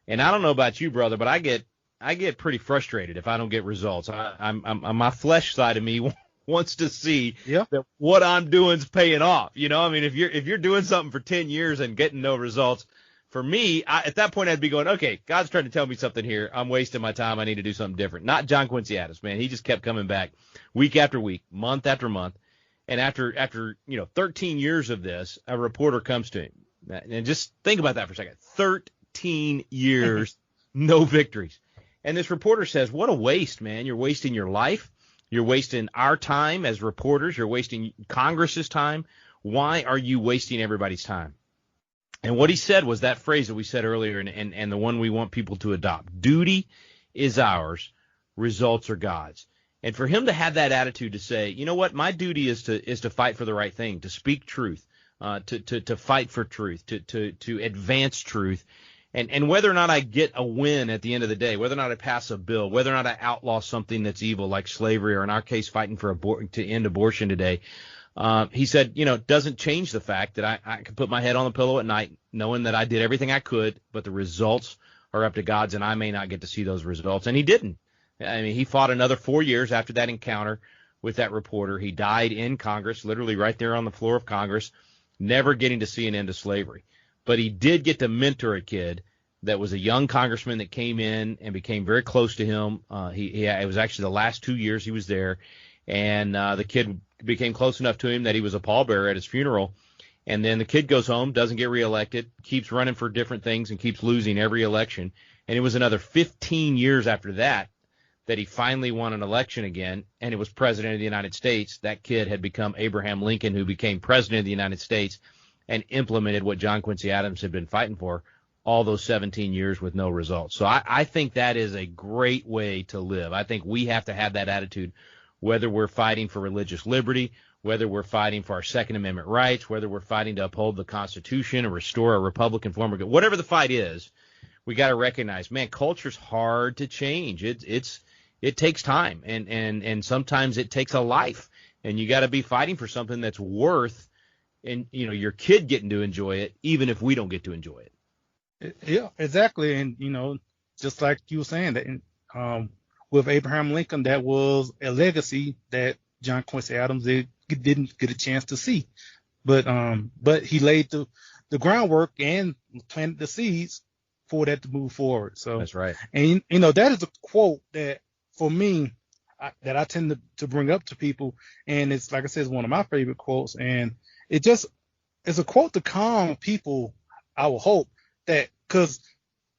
And I don't know about you, brother, but I get pretty frustrated if I don't get results. I'm my flesh side of me wants to see that what I'm doing is paying off. I mean, if you're doing something for 10 years and getting no results, for me, at that point I'd be going, okay, God's trying to tell me something here. I'm wasting my time. I need to do something different. Not John Quincy Adams, man. He just kept coming back week after week, month after month. And after 13 years of this, a reporter comes to him. And just think about that for a second. 13 years, no victories. And this reporter says, what a waste, man. You're wasting your life. You're wasting our time as reporters. You're wasting Congress's time. Why are you wasting everybody's time? And what he said was that phrase that we said earlier and the one we want people to adopt. Duty is ours. Results are God's. And for him to have that attitude to say, you know what, my duty is to fight for the right thing, to speak truth, to fight for truth, to advance truth. And whether or not I get a win at the end of the day, whether or not I pass a bill, whether or not I outlaw something that's evil like slavery, or in our case fighting for to end abortion today, he said, doesn't change the fact that I can put my head on the pillow at night knowing that I did everything I could, but the results are up to God's, and I may not get to see those results. And he didn't. I mean, he fought another 4 years after that encounter with that reporter. He died in Congress, literally right there on the floor of Congress, never getting to see an end to slavery. But he did get to mentor a kid that was a young congressman that came in and became very close to him. It was actually the last 2 years he was there, and the kid became close enough to him that he was a pallbearer at his funeral. And then the kid goes home, doesn't get reelected, keeps running for different things and keeps losing every election. And it was another 15 years after that he finally won an election again, and it was president of the United States. That kid had become Abraham Lincoln, who became president of the United States and implemented what John Quincy Adams had been fighting for all those 17 years with no results. So I think that is a great way to live. I think we have to have that attitude, whether we're fighting for religious liberty, whether we're fighting for our Second Amendment rights, whether we're fighting to uphold the Constitution or restore a Republican form of government. Whatever the fight is, we got to recognize, man, culture's hard to change. It takes time, and sometimes it takes a life, and you got to be fighting for something that's worth, and your kid getting to enjoy it, even if we don't get to enjoy it. Yeah, exactly. And just like you were saying, that with Abraham Lincoln, that was a legacy that John Quincy Adams didn't get a chance to see, but he laid the groundwork and planted the seeds for that to move forward. So that's right. And that is a quote that, for me, that I tend to bring up to people, and it's, like I said, it's one of my favorite quotes, and it's a quote to calm people, I will hope, that, because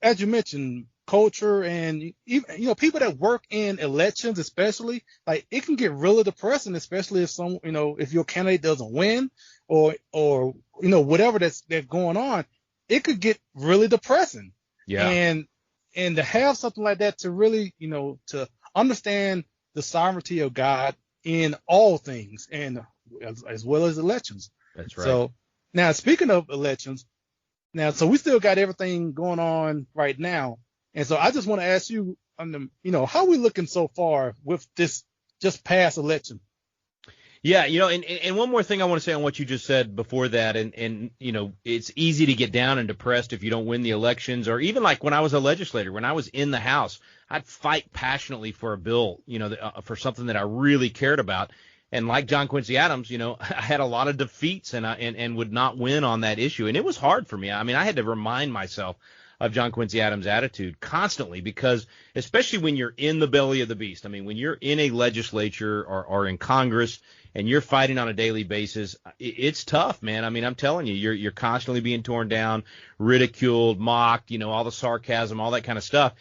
as you mentioned, culture and even, people that work in elections, especially, like, it can get really depressing, especially if if your candidate doesn't win, or whatever that's going on, it could get really depressing. Yeah. And to have something like that, to really, to understand the sovereignty of God in all things, and as well as elections. That's right. So now, speaking of elections, so we still got everything going on right now. And so I just want to ask you, how are we looking so far with this just past election? Yeah, and one more thing I want to say on what you just said before that, and it's easy to get down and depressed if you don't win the elections, or even like when I was a legislator, when I was in the House, I'd fight passionately for a bill, for something that I really cared about. And like John Quincy Adams, I had a lot of defeats and would not win on that issue. And it was hard for me. I mean, I had to remind myself of John Quincy Adams' attitude constantly, because especially when you're in the belly of the beast, I mean, when you're in a legislature or in Congress and you're fighting on a daily basis, it's tough, man. I mean, I'm telling you, you're constantly being torn down, ridiculed, mocked, all the sarcasm, all that kind of stuff.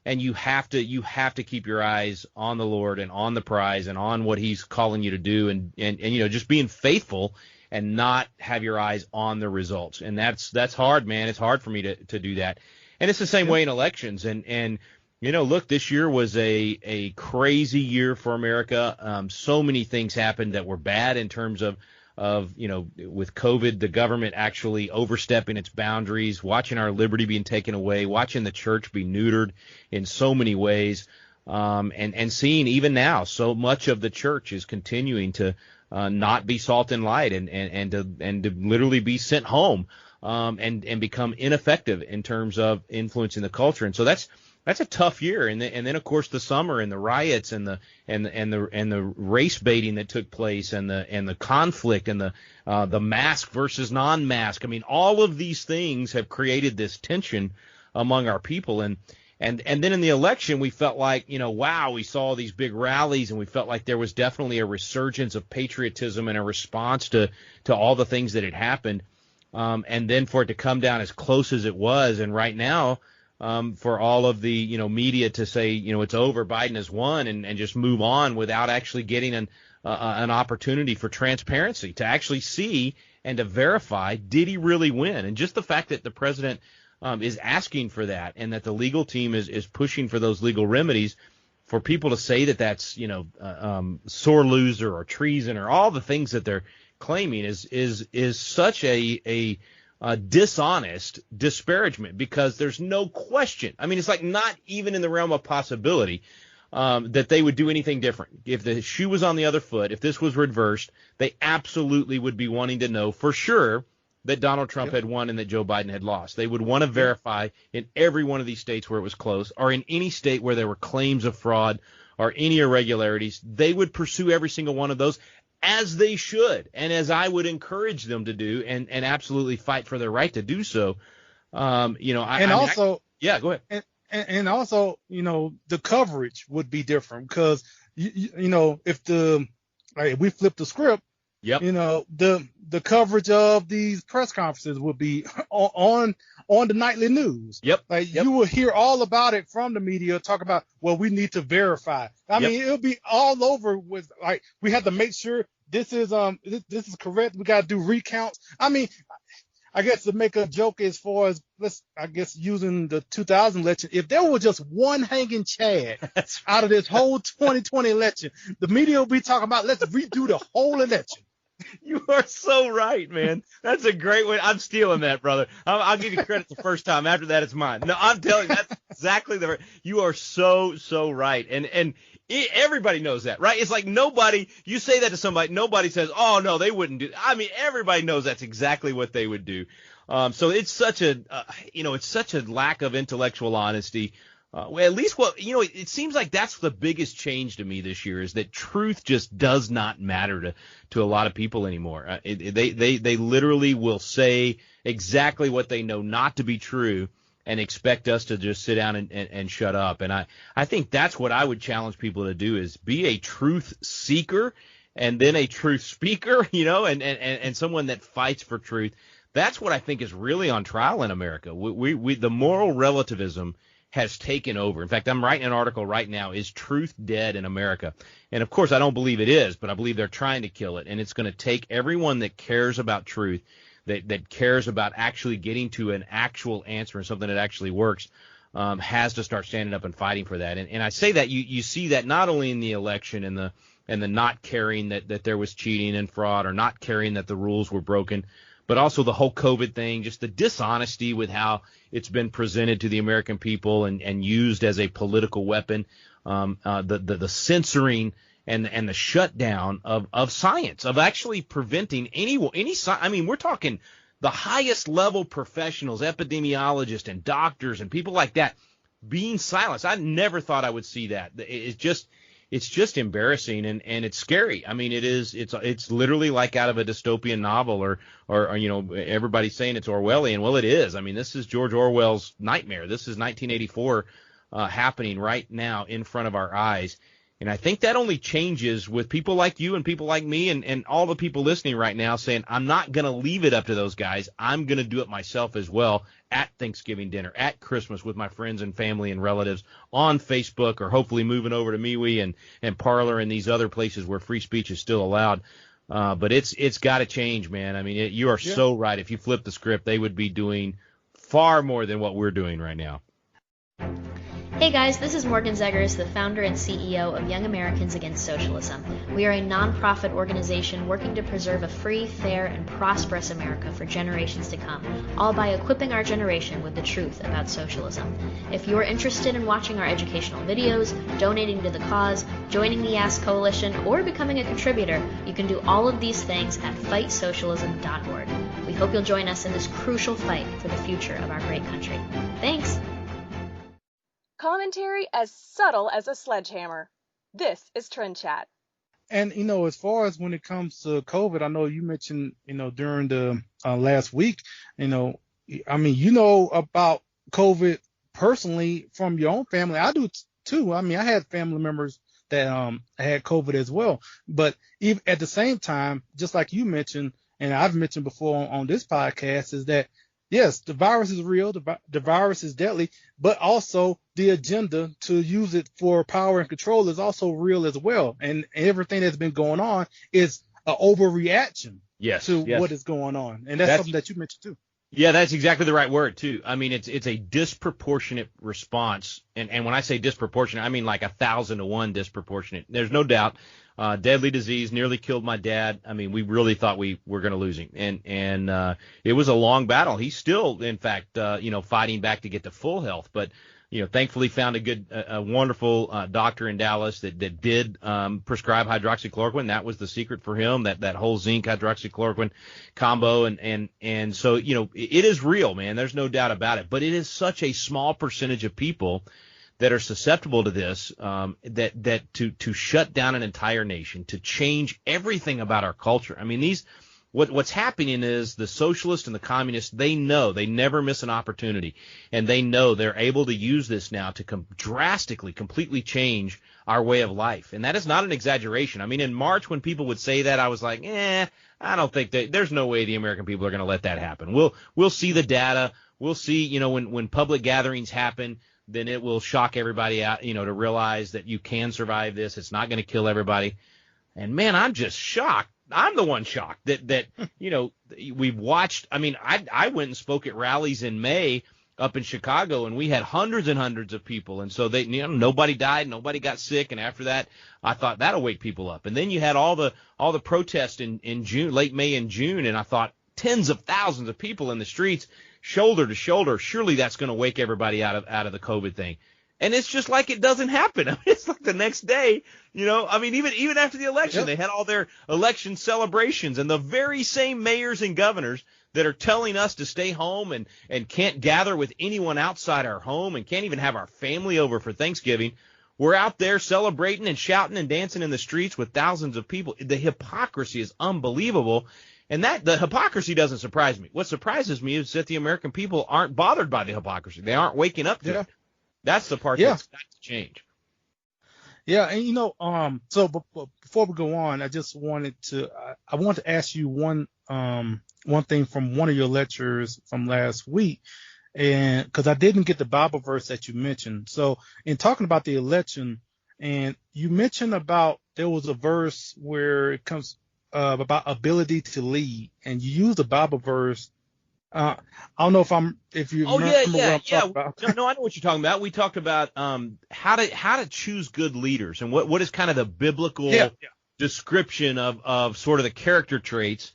And you have to keep your eyes on the Lord and on the prize and on what he's calling you to do, and just being faithful and not have your eyes on the results. And that's hard, man. It's hard for me to do that. And it's the same way in elections. And look, this year was a crazy year for America. So many things happened that were bad in terms of with COVID, the government actually overstepping its boundaries, watching our liberty being taken away, watching the church be neutered in so many ways, and seeing even now so much of the church is continuing to not be salt and light and to literally be sent home and become ineffective in terms of influencing the culture. And so that's a tough year. And then of course the summer and the riots and the race baiting that took place and the conflict and the mask versus non-mask. I mean, all of these things have created this tension among our people. And then in the election, we felt like, wow, we saw these big rallies, and we felt like there was definitely a resurgence of patriotism and a response to all the things that had happened. And then for it to come down as close as it was, and right now, for all of the media to say it's over, Biden has won, and just move on without actually getting an opportunity for transparency to actually see and to verify, did he really win? And just the fact that the president is asking for that, and that the legal team is pushing for those legal remedies, for people to say that that's sore loser or treason or all the things that they're claiming is such a dishonest disparagement, because there's no question. I mean, it's like not even in the realm of possibility that they would do anything different. If the shoe was on the other foot, if this was reversed, they absolutely would be wanting to know for sure that Donald Trump had won and that Joe Biden had lost. They would want to verify in every one of these states where it was close, or in any state where there were claims of fraud or any irregularities. They would pursue every single one of those, as they should, and as I would encourage them to do, and absolutely fight for their right to do so. Go ahead. And also, the coverage would be different, because if we flip the script, yep, the coverage of these press conferences would be on the nightly news. Yep. You will hear all about it from the media, talk about, well, we need to verify. I mean, it'll be all over with, we have to make sure this is correct. We got to do recounts. I mean, I guess to make a joke as far as, using the 2000 election, if there was just one hanging Chad out of this whole 2020 election, the media will be talking about, let's redo the whole election. You are so right, man. That's a great way. I'm stealing that, brother. I'll give you credit the first time. After that, it's mine. No, I'm telling you, that's exactly you are so right. And everybody knows that, right? It's like you say that to somebody, nobody says, oh, no, they wouldn't do. I mean, everybody knows that's exactly what they would do. So it's such a lack of intellectual honesty. At least it seems like that's the biggest change to me this year, is that truth just does not matter to a lot of people anymore. They literally will say exactly what they know not to be true and expect us to just sit down and shut up. And I think that's what I would challenge people to do, is be a truth seeker and then a truth speaker, and someone that fights for truth. That's what I think is really on trial in America. The moral relativism has taken over. In fact, I'm writing an article right now, Is Truth Dead in America? And of course, I don't believe it is, but I believe they're trying to kill it. And it's going to take everyone that cares about truth, that cares about actually getting to an actual answer and something that actually works, has to start standing up and fighting for that. And I say that you see that not only in the election and the not caring that there was cheating and fraud, or not caring that the rules were broken, but also the whole COVID thing, just the dishonesty with how it's been presented to the American people and used as a political weapon, the censoring and the shutdown of science, of actually preventing any. I mean, we're talking the highest level professionals, epidemiologists and doctors and people like that being silenced. I never thought I would see that. It's just embarrassing and it's scary. I mean, it's literally like out of a dystopian novel or everybody's saying it's Orwellian. Well, it is. I mean, this is George Orwell's nightmare. This is 1984 happening right now in front of our eyes. And I think that only changes with people like you and people like me and all the people listening right now saying, I'm not going to leave it up to those guys. I'm going to do it myself as well at Thanksgiving dinner, at Christmas with my friends and family and relatives, on Facebook, or hopefully moving over to MeWe and Parler and these other places where free speech is still allowed. But it's got to change, man. I mean, you are so right. If you flip the script, they would be doing far more than what we're doing right now. Hey guys, this is Morgan Zegers, the founder and CEO of Young Americans Against Socialism. We are a nonprofit organization working to preserve a free, fair, and prosperous America for generations to come, all by equipping our generation with the truth about socialism. If you're interested in watching our educational videos, donating to the cause, joining the Ask Coalition, or becoming a contributor, you can do all of these things at fightsocialism.org. We hope you'll join us in this crucial fight for the future of our great country. Thanks! Commentary as subtle as a sledgehammer. This is Trend Chat. And, as far as when it comes to COVID, I know you mentioned, during the last week, about COVID personally from your own family. I do too. I had family members that had COVID as well. But even at the same time, just like you mentioned, and I've mentioned before on this podcast, is that yes, the virus is real, the virus is deadly, but also the agenda to use it for power and control is also real as well. And everything that's been going on is an overreaction to what is going on. And that's something that you mentioned too. Yeah, that's exactly the right word too. I mean, it's a disproportionate response. And when I say disproportionate, I mean like 1,000 to 1 disproportionate. There's no doubt. Deadly disease, nearly killed my dad. I mean, we really thought we were going to lose him. And it was a long battle. He's still, in fact, fighting back to get to full health. But, thankfully found a wonderful doctor in Dallas that did prescribe hydroxychloroquine. That was the secret for him, that whole zinc hydroxychloroquine combo. And so, it is real, man. There's no doubt about it. But it is such a small percentage of people that are susceptible to this, that to shut down an entire nation, to change everything about our culture. I mean, what's happening is the socialists and the communists, they know they never miss an opportunity, and they know they're able to use this now to drastically, completely change our way of life. And that is not an exaggeration. I mean, in March when people would say that, I was like, I don't think there's no way the American people are going to let that happen. We'll see the data. We'll see, when public gatherings happen, then it will shock everybody out, to realize that you can survive this. It's not going to kill everybody. And man, I'm just shocked. I'm the one shocked that we've watched. I mean, I went and spoke at rallies in May up in Chicago, and we had hundreds and hundreds of people. And so nobody died, nobody got sick. And after that, I thought that'll wake people up. And then you had all the protests in June, late May and June. And I thought tens of thousands of people in the streets, shoulder to shoulder. Surely that's going to wake everybody out of the COVID thing. And it's just like it doesn't happen. I mean, it's like the next day, even after the election, They had all their election celebrations, and the very same mayors and governors that are telling us to stay home and can't gather with anyone outside our home and can't even have our family over for Thanksgiving, we're out there celebrating and shouting and dancing in the streets with thousands of people. The hypocrisy is unbelievable. And the hypocrisy doesn't surprise me. What surprises me is that the American people aren't bothered by the hypocrisy. They aren't waking up to it. That's the part that's got to change. Yeah, and so before we go on, I just wanted to ask you one thing from one of your lectures from last week, and because I didn't get the Bible verse that you mentioned. So in talking about the election, and you mentioned about there was a verse where it comes about ability to lead, and you used a Bible verse. I don't know if you remember what I'm talking about. No, I know what you're talking about. We talked about how to choose good leaders, and what is kind of the biblical description of sort of the character traits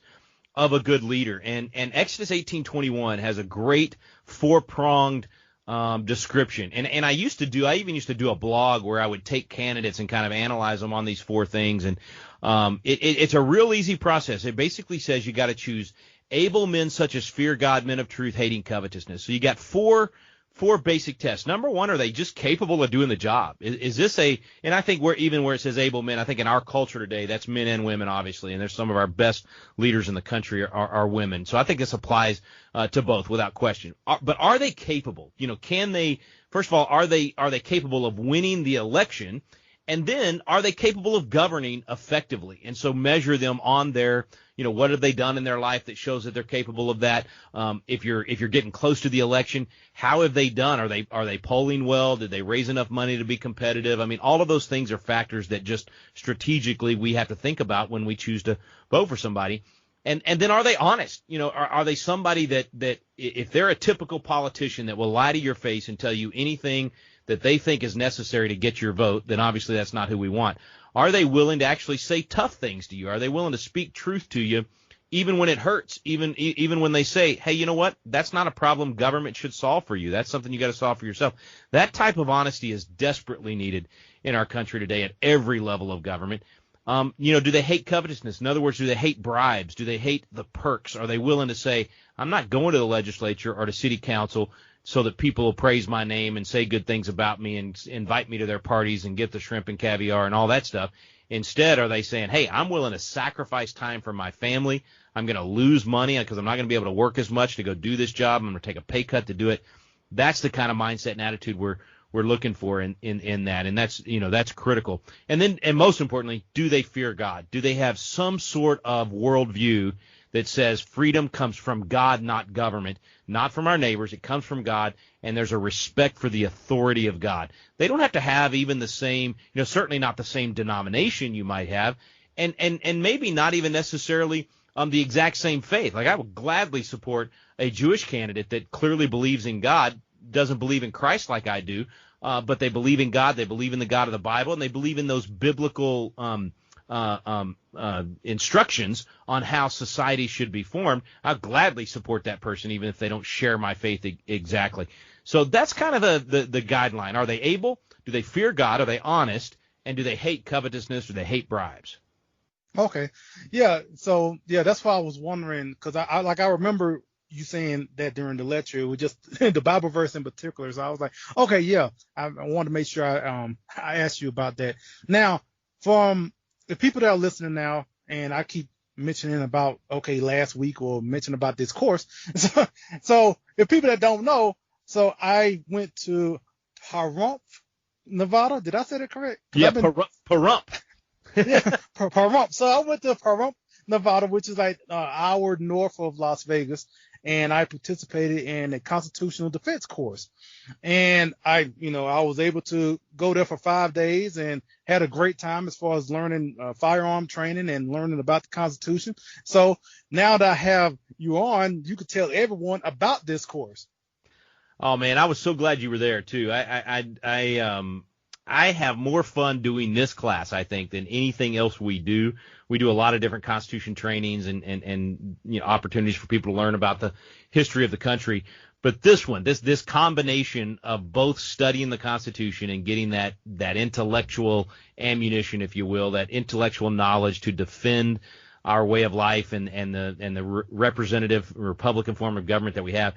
of a good leader. And Exodus 18:21 has a great 4-pronged description. And I even used to do a blog where I would take candidates and kind of analyze them on these 4 things. And it's a real easy process. It basically says you got to choose able men such as fear God, men of truth, hating covetousness. So you got four basic tests. Number one, are they just capable of doing the job? Is this and I think where it says able men, I think in our culture today, that's men and women, obviously, and there's some of our best leaders in the country are women. So I think this applies to both without question. But are they capable? Can they, first of all, are they capable of winning the election? And then, are they capable of governing effectively? And so measure them on their, what have they done in their life that shows that they're capable of that? If you're getting close to the election, how have they done? Are they polling well? Did they raise enough money to be competitive? I mean, all of those things are factors that just strategically we have to think about when we choose to vote for somebody. And then, are they honest? Are they somebody that if they're a typical politician that will lie to your face and tell you anything that they think is necessary to get your vote, then obviously that's not who we want. Are they willing to actually say tough things to you? Are they willing to speak truth to you, even when it hurts, even when they say, hey, you know what, that's not a problem government should solve for you. That's something you got to solve for yourself. That type of honesty is desperately needed in our country today at every level of government. Do they hate covetousness? In other words, do they hate bribes? Do they hate the perks? Are they willing to say, I'm not going to the legislature or to city council so that people will praise my name and say good things about me and invite me to their parties and get the shrimp and caviar and all that stuff? Instead, are they saying, hey, I'm willing to sacrifice time for my family. I'm going to lose money because I'm not going to be able to work as much to go do this job. I'm going to take a pay cut to do it. That's the kind of mindset and attitude we're looking for in that. And that's critical. And most importantly, do they fear God? Do they have some sort of worldview that says freedom comes from God, not government, not from our neighbors. It comes from God, and there's a respect for the authority of God. They don't have to have even the same, certainly not the same denomination you might have, and maybe not even necessarily the exact same faith. Like, I would gladly support a Jewish candidate that clearly believes in God, doesn't believe in Christ like I do, but they believe in God, they believe in the God of the Bible, and they believe in those biblical instructions on how society should be formed. I'll gladly support that person, even if they don't share my faith exactly. So that's kind of the guideline. Are they able? Do they fear God? Are they honest? And do they hate covetousness? Do they hate bribes? Okay. Yeah. So, that's why I was wondering, because I remember you saying that during the lecture, it was just the Bible verse in particular. So I was like, okay, yeah, I wanted to make sure I asked you about that. Now, from the people that are listening now, and I keep mentioning about, last week or mentioning about this course. So if people that don't know, so I went to Pahrump, Nevada. Did I say that correct? Yeah, Pahrump. Yeah, Pahrump. So I went to Pahrump, Nevada, which is like an hour north of Las Vegas, and I participated in a constitutional defense course. And I was able to go there for 5 days and had a great time as far as learning firearm training and learning about the Constitution. So now that I have you on, you could tell everyone about this course. Oh man, I was so glad you were there too. I have more fun doing this class, I think, than anything else we do. We do a lot of different Constitution trainings and opportunities for people to learn about the history of the country. But this one, this combination of both studying the Constitution and getting that intellectual ammunition, if you will, that intellectual knowledge to defend our way of life and the representative Republican form of government that we have,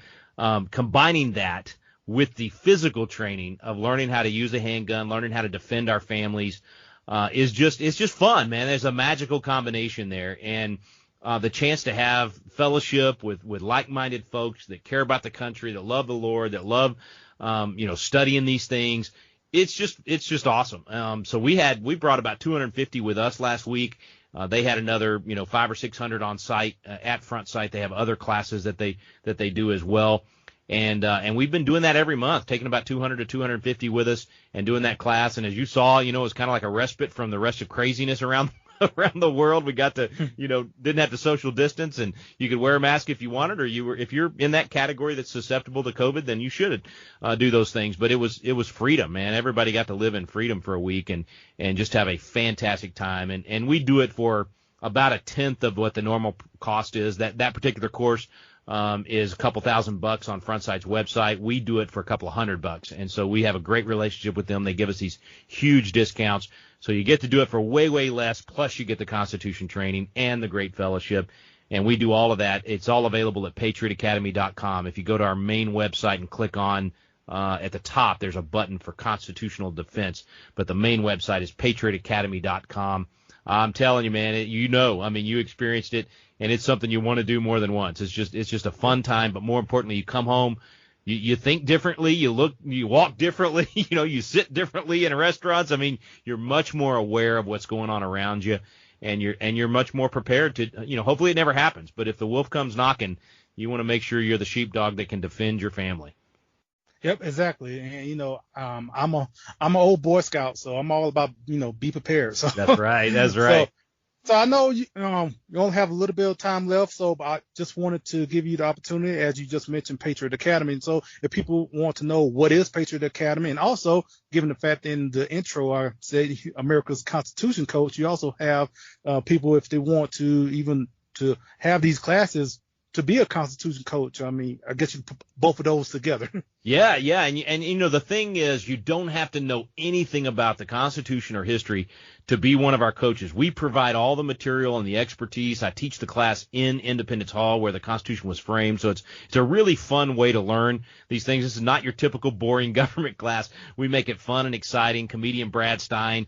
combining that with the physical training of learning how to use a handgun, learning how to defend our families, it's just fun, man. There's a magical combination there, and the chance to have fellowship with like-minded folks that care about the country, that love the Lord, that love studying these things. It's just awesome. So we brought about 250 with us last week. They had another 500 or 600 on site at Front Site. They have other classes that they do as well. And we've been doing that every month, taking about 200 to 250 with us and doing that class. And as you saw, it was kind of like a respite from the rest of craziness around the world. We got to, didn't have to social distance, and you could wear a mask if you wanted, or if you're in that category that's susceptible to COVID, then you should do those things. But it was freedom, man. Everybody got to live in freedom for a week and just have a fantastic time. And we do it for about a tenth of what the normal cost is. That particular course is a couple $1,000 on Front Sight's website. We do it for a couple $100, and so we have a great relationship with them. They give us these huge discounts, so you get to do it for way, way less. Plus, you get the Constitution training and the great fellowship, and we do all of that. It's all available at PatriotAcademy.com. If you go to our main website and click on at the top, there's a button for constitutional defense, but the main website is PatriotAcademy.com. I'm telling you, man, you experienced it, and it's something you want to do more than once. It's just a fun time, but more importantly, you come home, You think differently, you walk differently, you sit differently in restaurants. I mean, you're much more aware of what's going on around you, and you're much more prepared to, hopefully it never happens. But if the wolf comes knocking, you want to make sure you're the sheepdog that can defend your family. Yep, exactly. And I'm an old Boy Scout, so I'm all about be prepared. So that's right. That's right. So I know you only have a little bit of time left, so I just wanted to give you the opportunity, as you just mentioned, Patriot Academy. And so if people want to know what is Patriot Academy, and also given the fact in the intro I said America's Constitution Coach, you also have people, if they want to have these classes to be a Constitution coach. I mean, I guess you put both of those together. Yeah. And the thing is, you don't have to know anything about the Constitution or history to be one of our coaches. We provide all the material and the expertise. I teach the class in Independence Hall where the Constitution was framed. So it's a really fun way to learn these things. This is not your typical boring government class. We make it fun and exciting. Comedian Brad Stein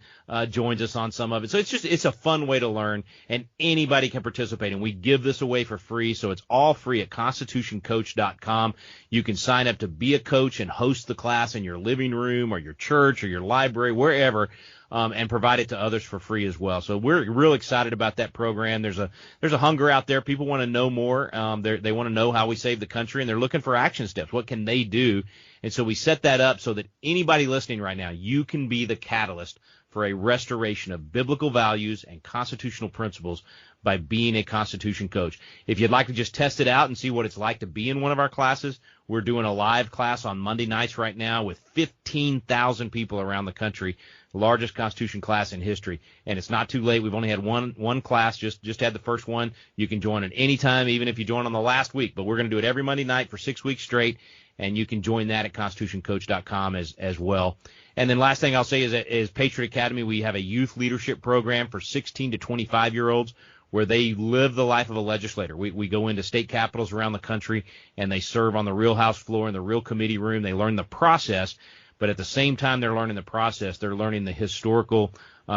joins us on some of it. So it's a fun way to learn, and anybody can participate. And we give this away for free. So it's all free at constitutioncoach.com. You can sign up to be a coach and host the class in your living room or your church or your library, wherever. And provide it to others for free as well. So we're real excited about that program. There's a hunger out there. People want to know more. They want to know how we save the country, and they're looking for action steps. What can they do? And so we set that up so that anybody listening right now, you can be the catalyst for a restoration of biblical values and constitutional principles by being a Constitution coach. If you'd like to just test it out and see what it's like to be in one of our classes, we're doing a live class on Monday nights right now with 15,000 people around the country, the largest Constitution class in history. And it's not too late. We've only had one class, just had the first one. You can join at any time, even if you join on the last week. But we're going to do it every Monday night for 6 weeks straight, and you can join that at constitutioncoach.com as well. And then last thing I'll say is Patriot Academy, we have a youth leadership program for 16 to 25-year-olds where they live the life of a legislator. We go into state capitals around the country, and they serve on the real House floor in the real committee room. They learn the process, but at the same time they're learning the process, they're learning the historical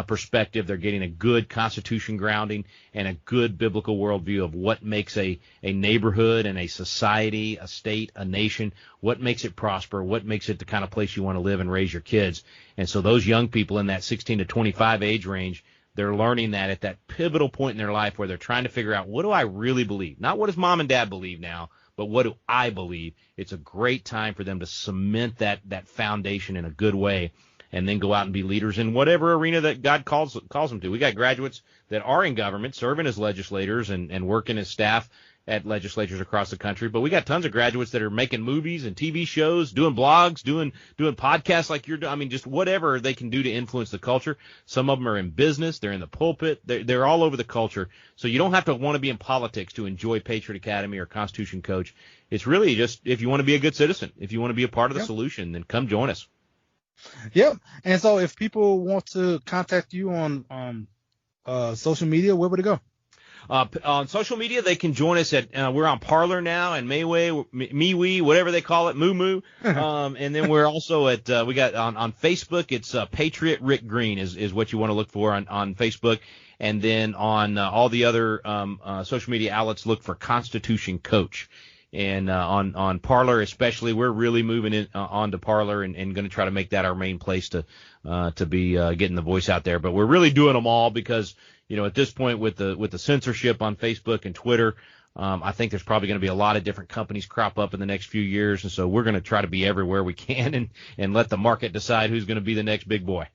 perspective. They're getting a good Constitution grounding and a good biblical worldview of what makes a neighborhood and a society, a state, a nation, what makes it prosper, what makes it the kind of place you want to live and raise your kids. And so those young people in that 16 to 25 age range, they're learning that at that pivotal point in their life where they're trying to figure out, what do I really believe? Not what does mom and dad believe now, but what do I believe? It's a great time for them to cement that foundation in a good way and then go out and be leaders in whatever arena that God calls them to. We got graduates that are in government, serving as legislators and working as staff at legislatures across the country. But we got tons of graduates that are making movies and TV shows, doing blogs, doing podcasts like you're doing. I mean, just whatever they can do to influence the culture. Some of them are in business. They're in the pulpit. They're all over the culture. So you don't have to want to be in politics to enjoy Patriot Academy or Constitution Coach. It's really just if you want to be a good citizen, if you want to be a part of the solution, then come join us. Yep. And so if people want to contact you on social media, where would it go? On social media, they can join us at we're on Parler now and MeWe, whatever they call it, Moo. And then we're also at we got on Facebook. It's Patriot Rick Green is what you want to look for on Facebook, and then on all the other social media outlets, look for Constitution Coach. And on Parler especially, we're really moving on to Parler and going to try to make that our main place to be getting the voice out there. But we're really doing them all because, at this point with the censorship on Facebook and Twitter, I think there's probably going to be a lot of different companies crop up in the next few years. And so we're going to try to be everywhere we can and let the market decide who's going to be the next big boy.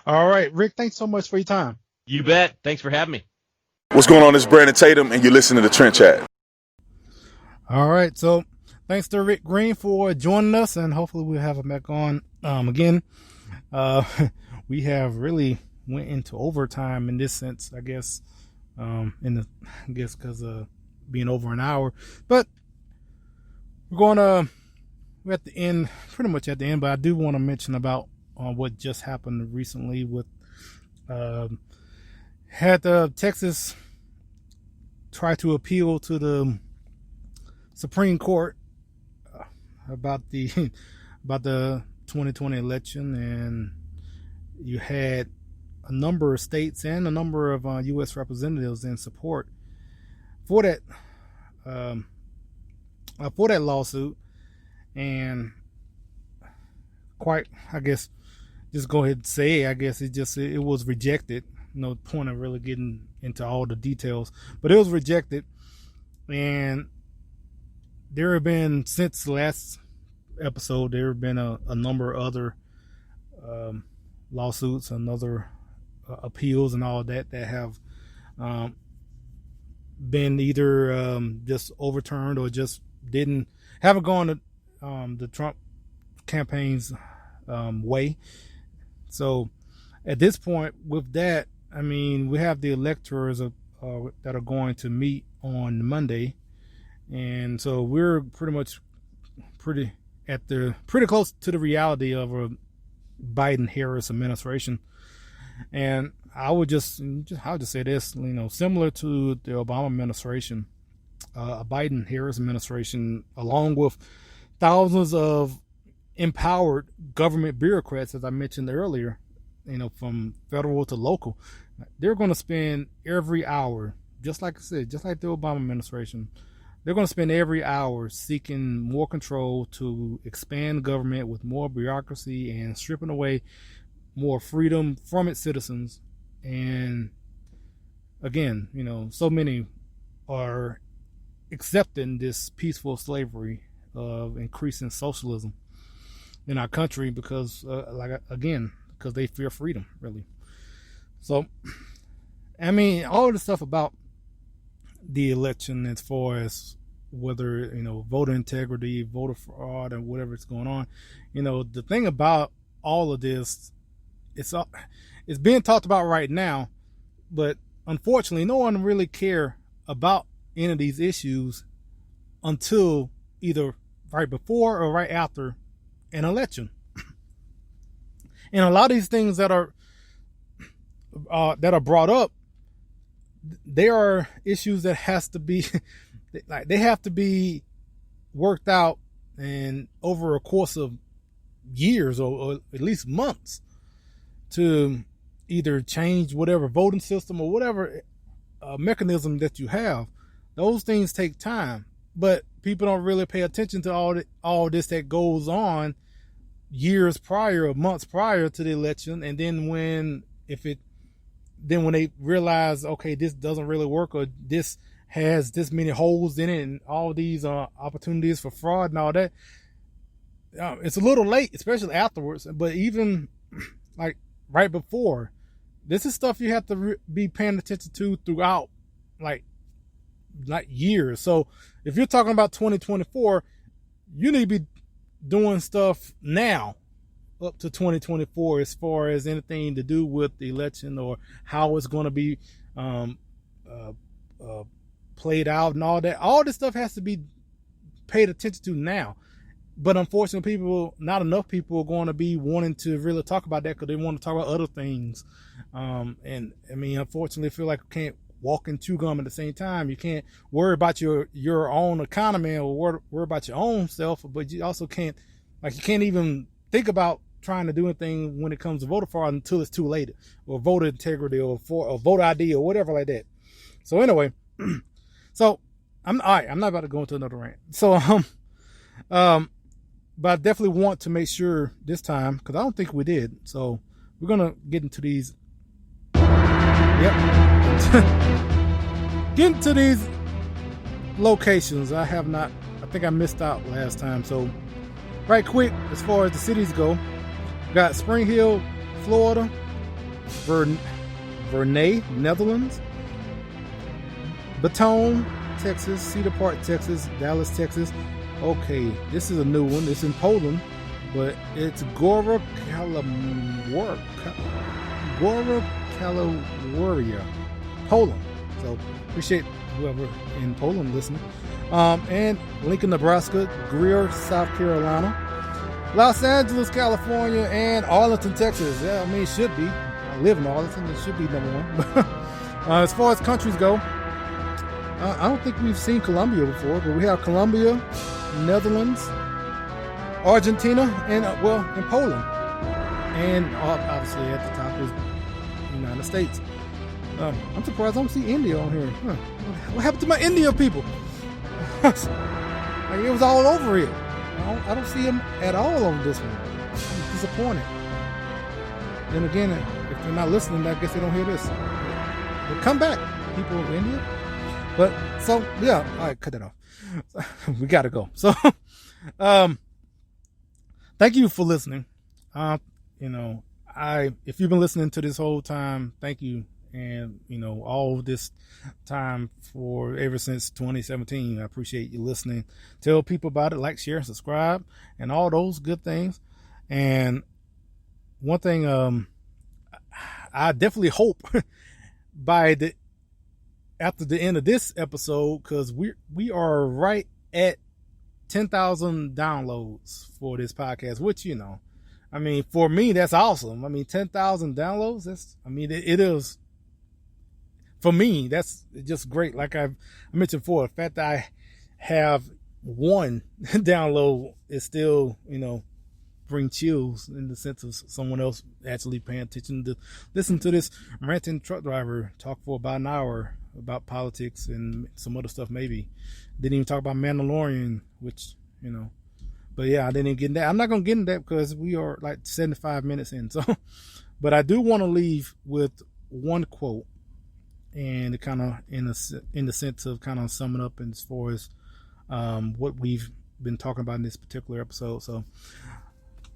All right, Rick, thanks so much for your time. You bet. Thanks for having me. What's going on? This is Brandon Tatum, and you're listening to Trent Chat. All right, so thanks to Rick Green for joining us, and hopefully we'll have him back on again. We have really went into overtime in this sense, I guess, because of being over an hour. But we're at the end, pretty much at the end. But I do want to mention about what just happened recently with had Texas try to appeal to the Supreme Court about the 2020 election, and you had a number of states and a number of U.S. representatives in support for that lawsuit. and quite, I guess, just go ahead and say, I guess it was rejected. No point of really getting into all the details, but it was rejected. And there have been, since the last episode, there have been a number of other lawsuits and other appeals and all that have been either just overturned or just haven't gone to the Trump campaign's way. So at this point with that, I mean, we have the electors that are going to meet on Monday. And so we're pretty close to the reality of a Biden-Harris administration. And I'll just say this, similar to the Obama administration, a Biden-Harris administration, along with thousands of empowered government bureaucrats, as I mentioned earlier, from federal to local, they're going to spend every hour, just like I said, just like the Obama administration, they're going to spend every hour seeking more control to expand government with more bureaucracy and stripping away more freedom from its citizens. And again, so many are accepting this peaceful slavery of increasing socialism in our country because they fear freedom, really. So, I mean, all the stuff about the election, as far as whether, voter integrity, voter fraud, or whatever is going on, the thing about all of this, it's being talked about right now, but unfortunately, no one really care about any of these issues until either right before or right after an election. And a lot of these things that are brought up, they are issues that has to be they have to be worked out and over a course of years or at least months to either change whatever voting system or whatever mechanism that you have. Those things take time, but people don't really pay attention to all this that goes on years prior or months prior to the election. And then when they realize, okay, this doesn't really work, or this has this many holes in it and all these opportunities for fraud and all that, it's a little late, especially afterwards. But even like right before, this is stuff you have to be paying attention to throughout like years. So if you're talking about 2024, you need to be doing stuff now up to 2024 as far as anything to do with the election or how it's going to be played out and all that. All this stuff has to be paid attention to now. But unfortunately, not enough people are going to be wanting to really talk about that because they want to talk about other things. And I mean, unfortunately, I feel like you can't walk and chew gum at the same time. You can't worry about your own economy or worry about your own self, but you also can't even think about trying to do anything when it comes to voter fraud until it's too late, or voter integrity or voter ID or whatever like that. So anyway, I'm not about to go into another rant. So but I definitely want to make sure this time, because I don't think we did. So we're gonna get into these. Get into these locations. I think I missed out last time. So right quick, as far as the cities go, got Spring Hill, Florida, Vernay, Netherlands, Baton, Texas, Cedar Park, Texas, Dallas, Texas. Okay, this is a new one. It's in Poland, but it's Gora Kalawria, Poland. So appreciate whoever in Poland listening. And Lincoln, Nebraska, Greer, South Carolina, Los Angeles, California, and Arlington, Texas. Yeah, I mean, it should be. I live in Arlington. It should be number one. As far as countries go, I don't think we've seen Colombia before, but we have Colombia, Netherlands, Argentina, and Poland. And obviously at the top is the United States. I'm surprised I don't see India on here. What happened to my India people? Like, it was all over here. I don't see them at all on this one. I'm disappointed. Then again, if they're not listening, I guess they don't hear this. But come back, people in India. But so yeah, all right, cut that off. We gotta go. So, thank you for listening. If you've been listening to this whole time, thank you. And, all this time ever since 2017, I appreciate you listening. Tell people about it, like, share, subscribe, and all those good things. And one thing, I definitely hope after the end of this episode, because we are right at 10,000 downloads for this podcast, which, for me, that's awesome. 10,000 downloads, it is. For me, that's just great. Like I mentioned before, the fact that I have one download is still, bring chills in the sense of someone else actually paying attention to listen to this ranting truck driver talk for about an hour about politics and some other stuff. Maybe didn't even talk about Mandalorian, which, but yeah, I didn't even get into that. I'm not going to get into that because we are like 75 minutes in. So, but I do want to leave with one quote. And kind of in the sense of kind of summing up as far as what we've been talking about in this particular episode. So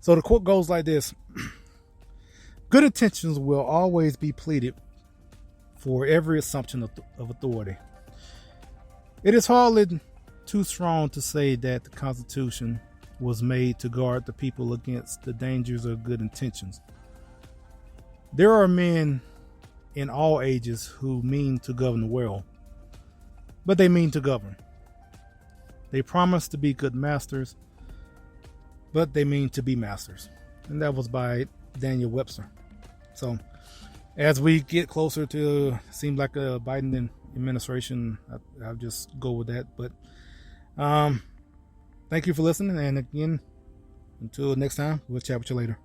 the quote goes like this: "Good intentions will always be pleaded for every assumption of authority. It is hardly too strong to say that the Constitution was made to guard the people against the dangers of good intentions. There are men in all ages who mean to govern the world, but they mean to govern. They promise to be good masters, but they mean to be masters." And that was by Daniel Webster. So as we get closer to seem like a Biden administration, I'll just go with that. But thank you for listening, and again, until next time, we'll chat with you later.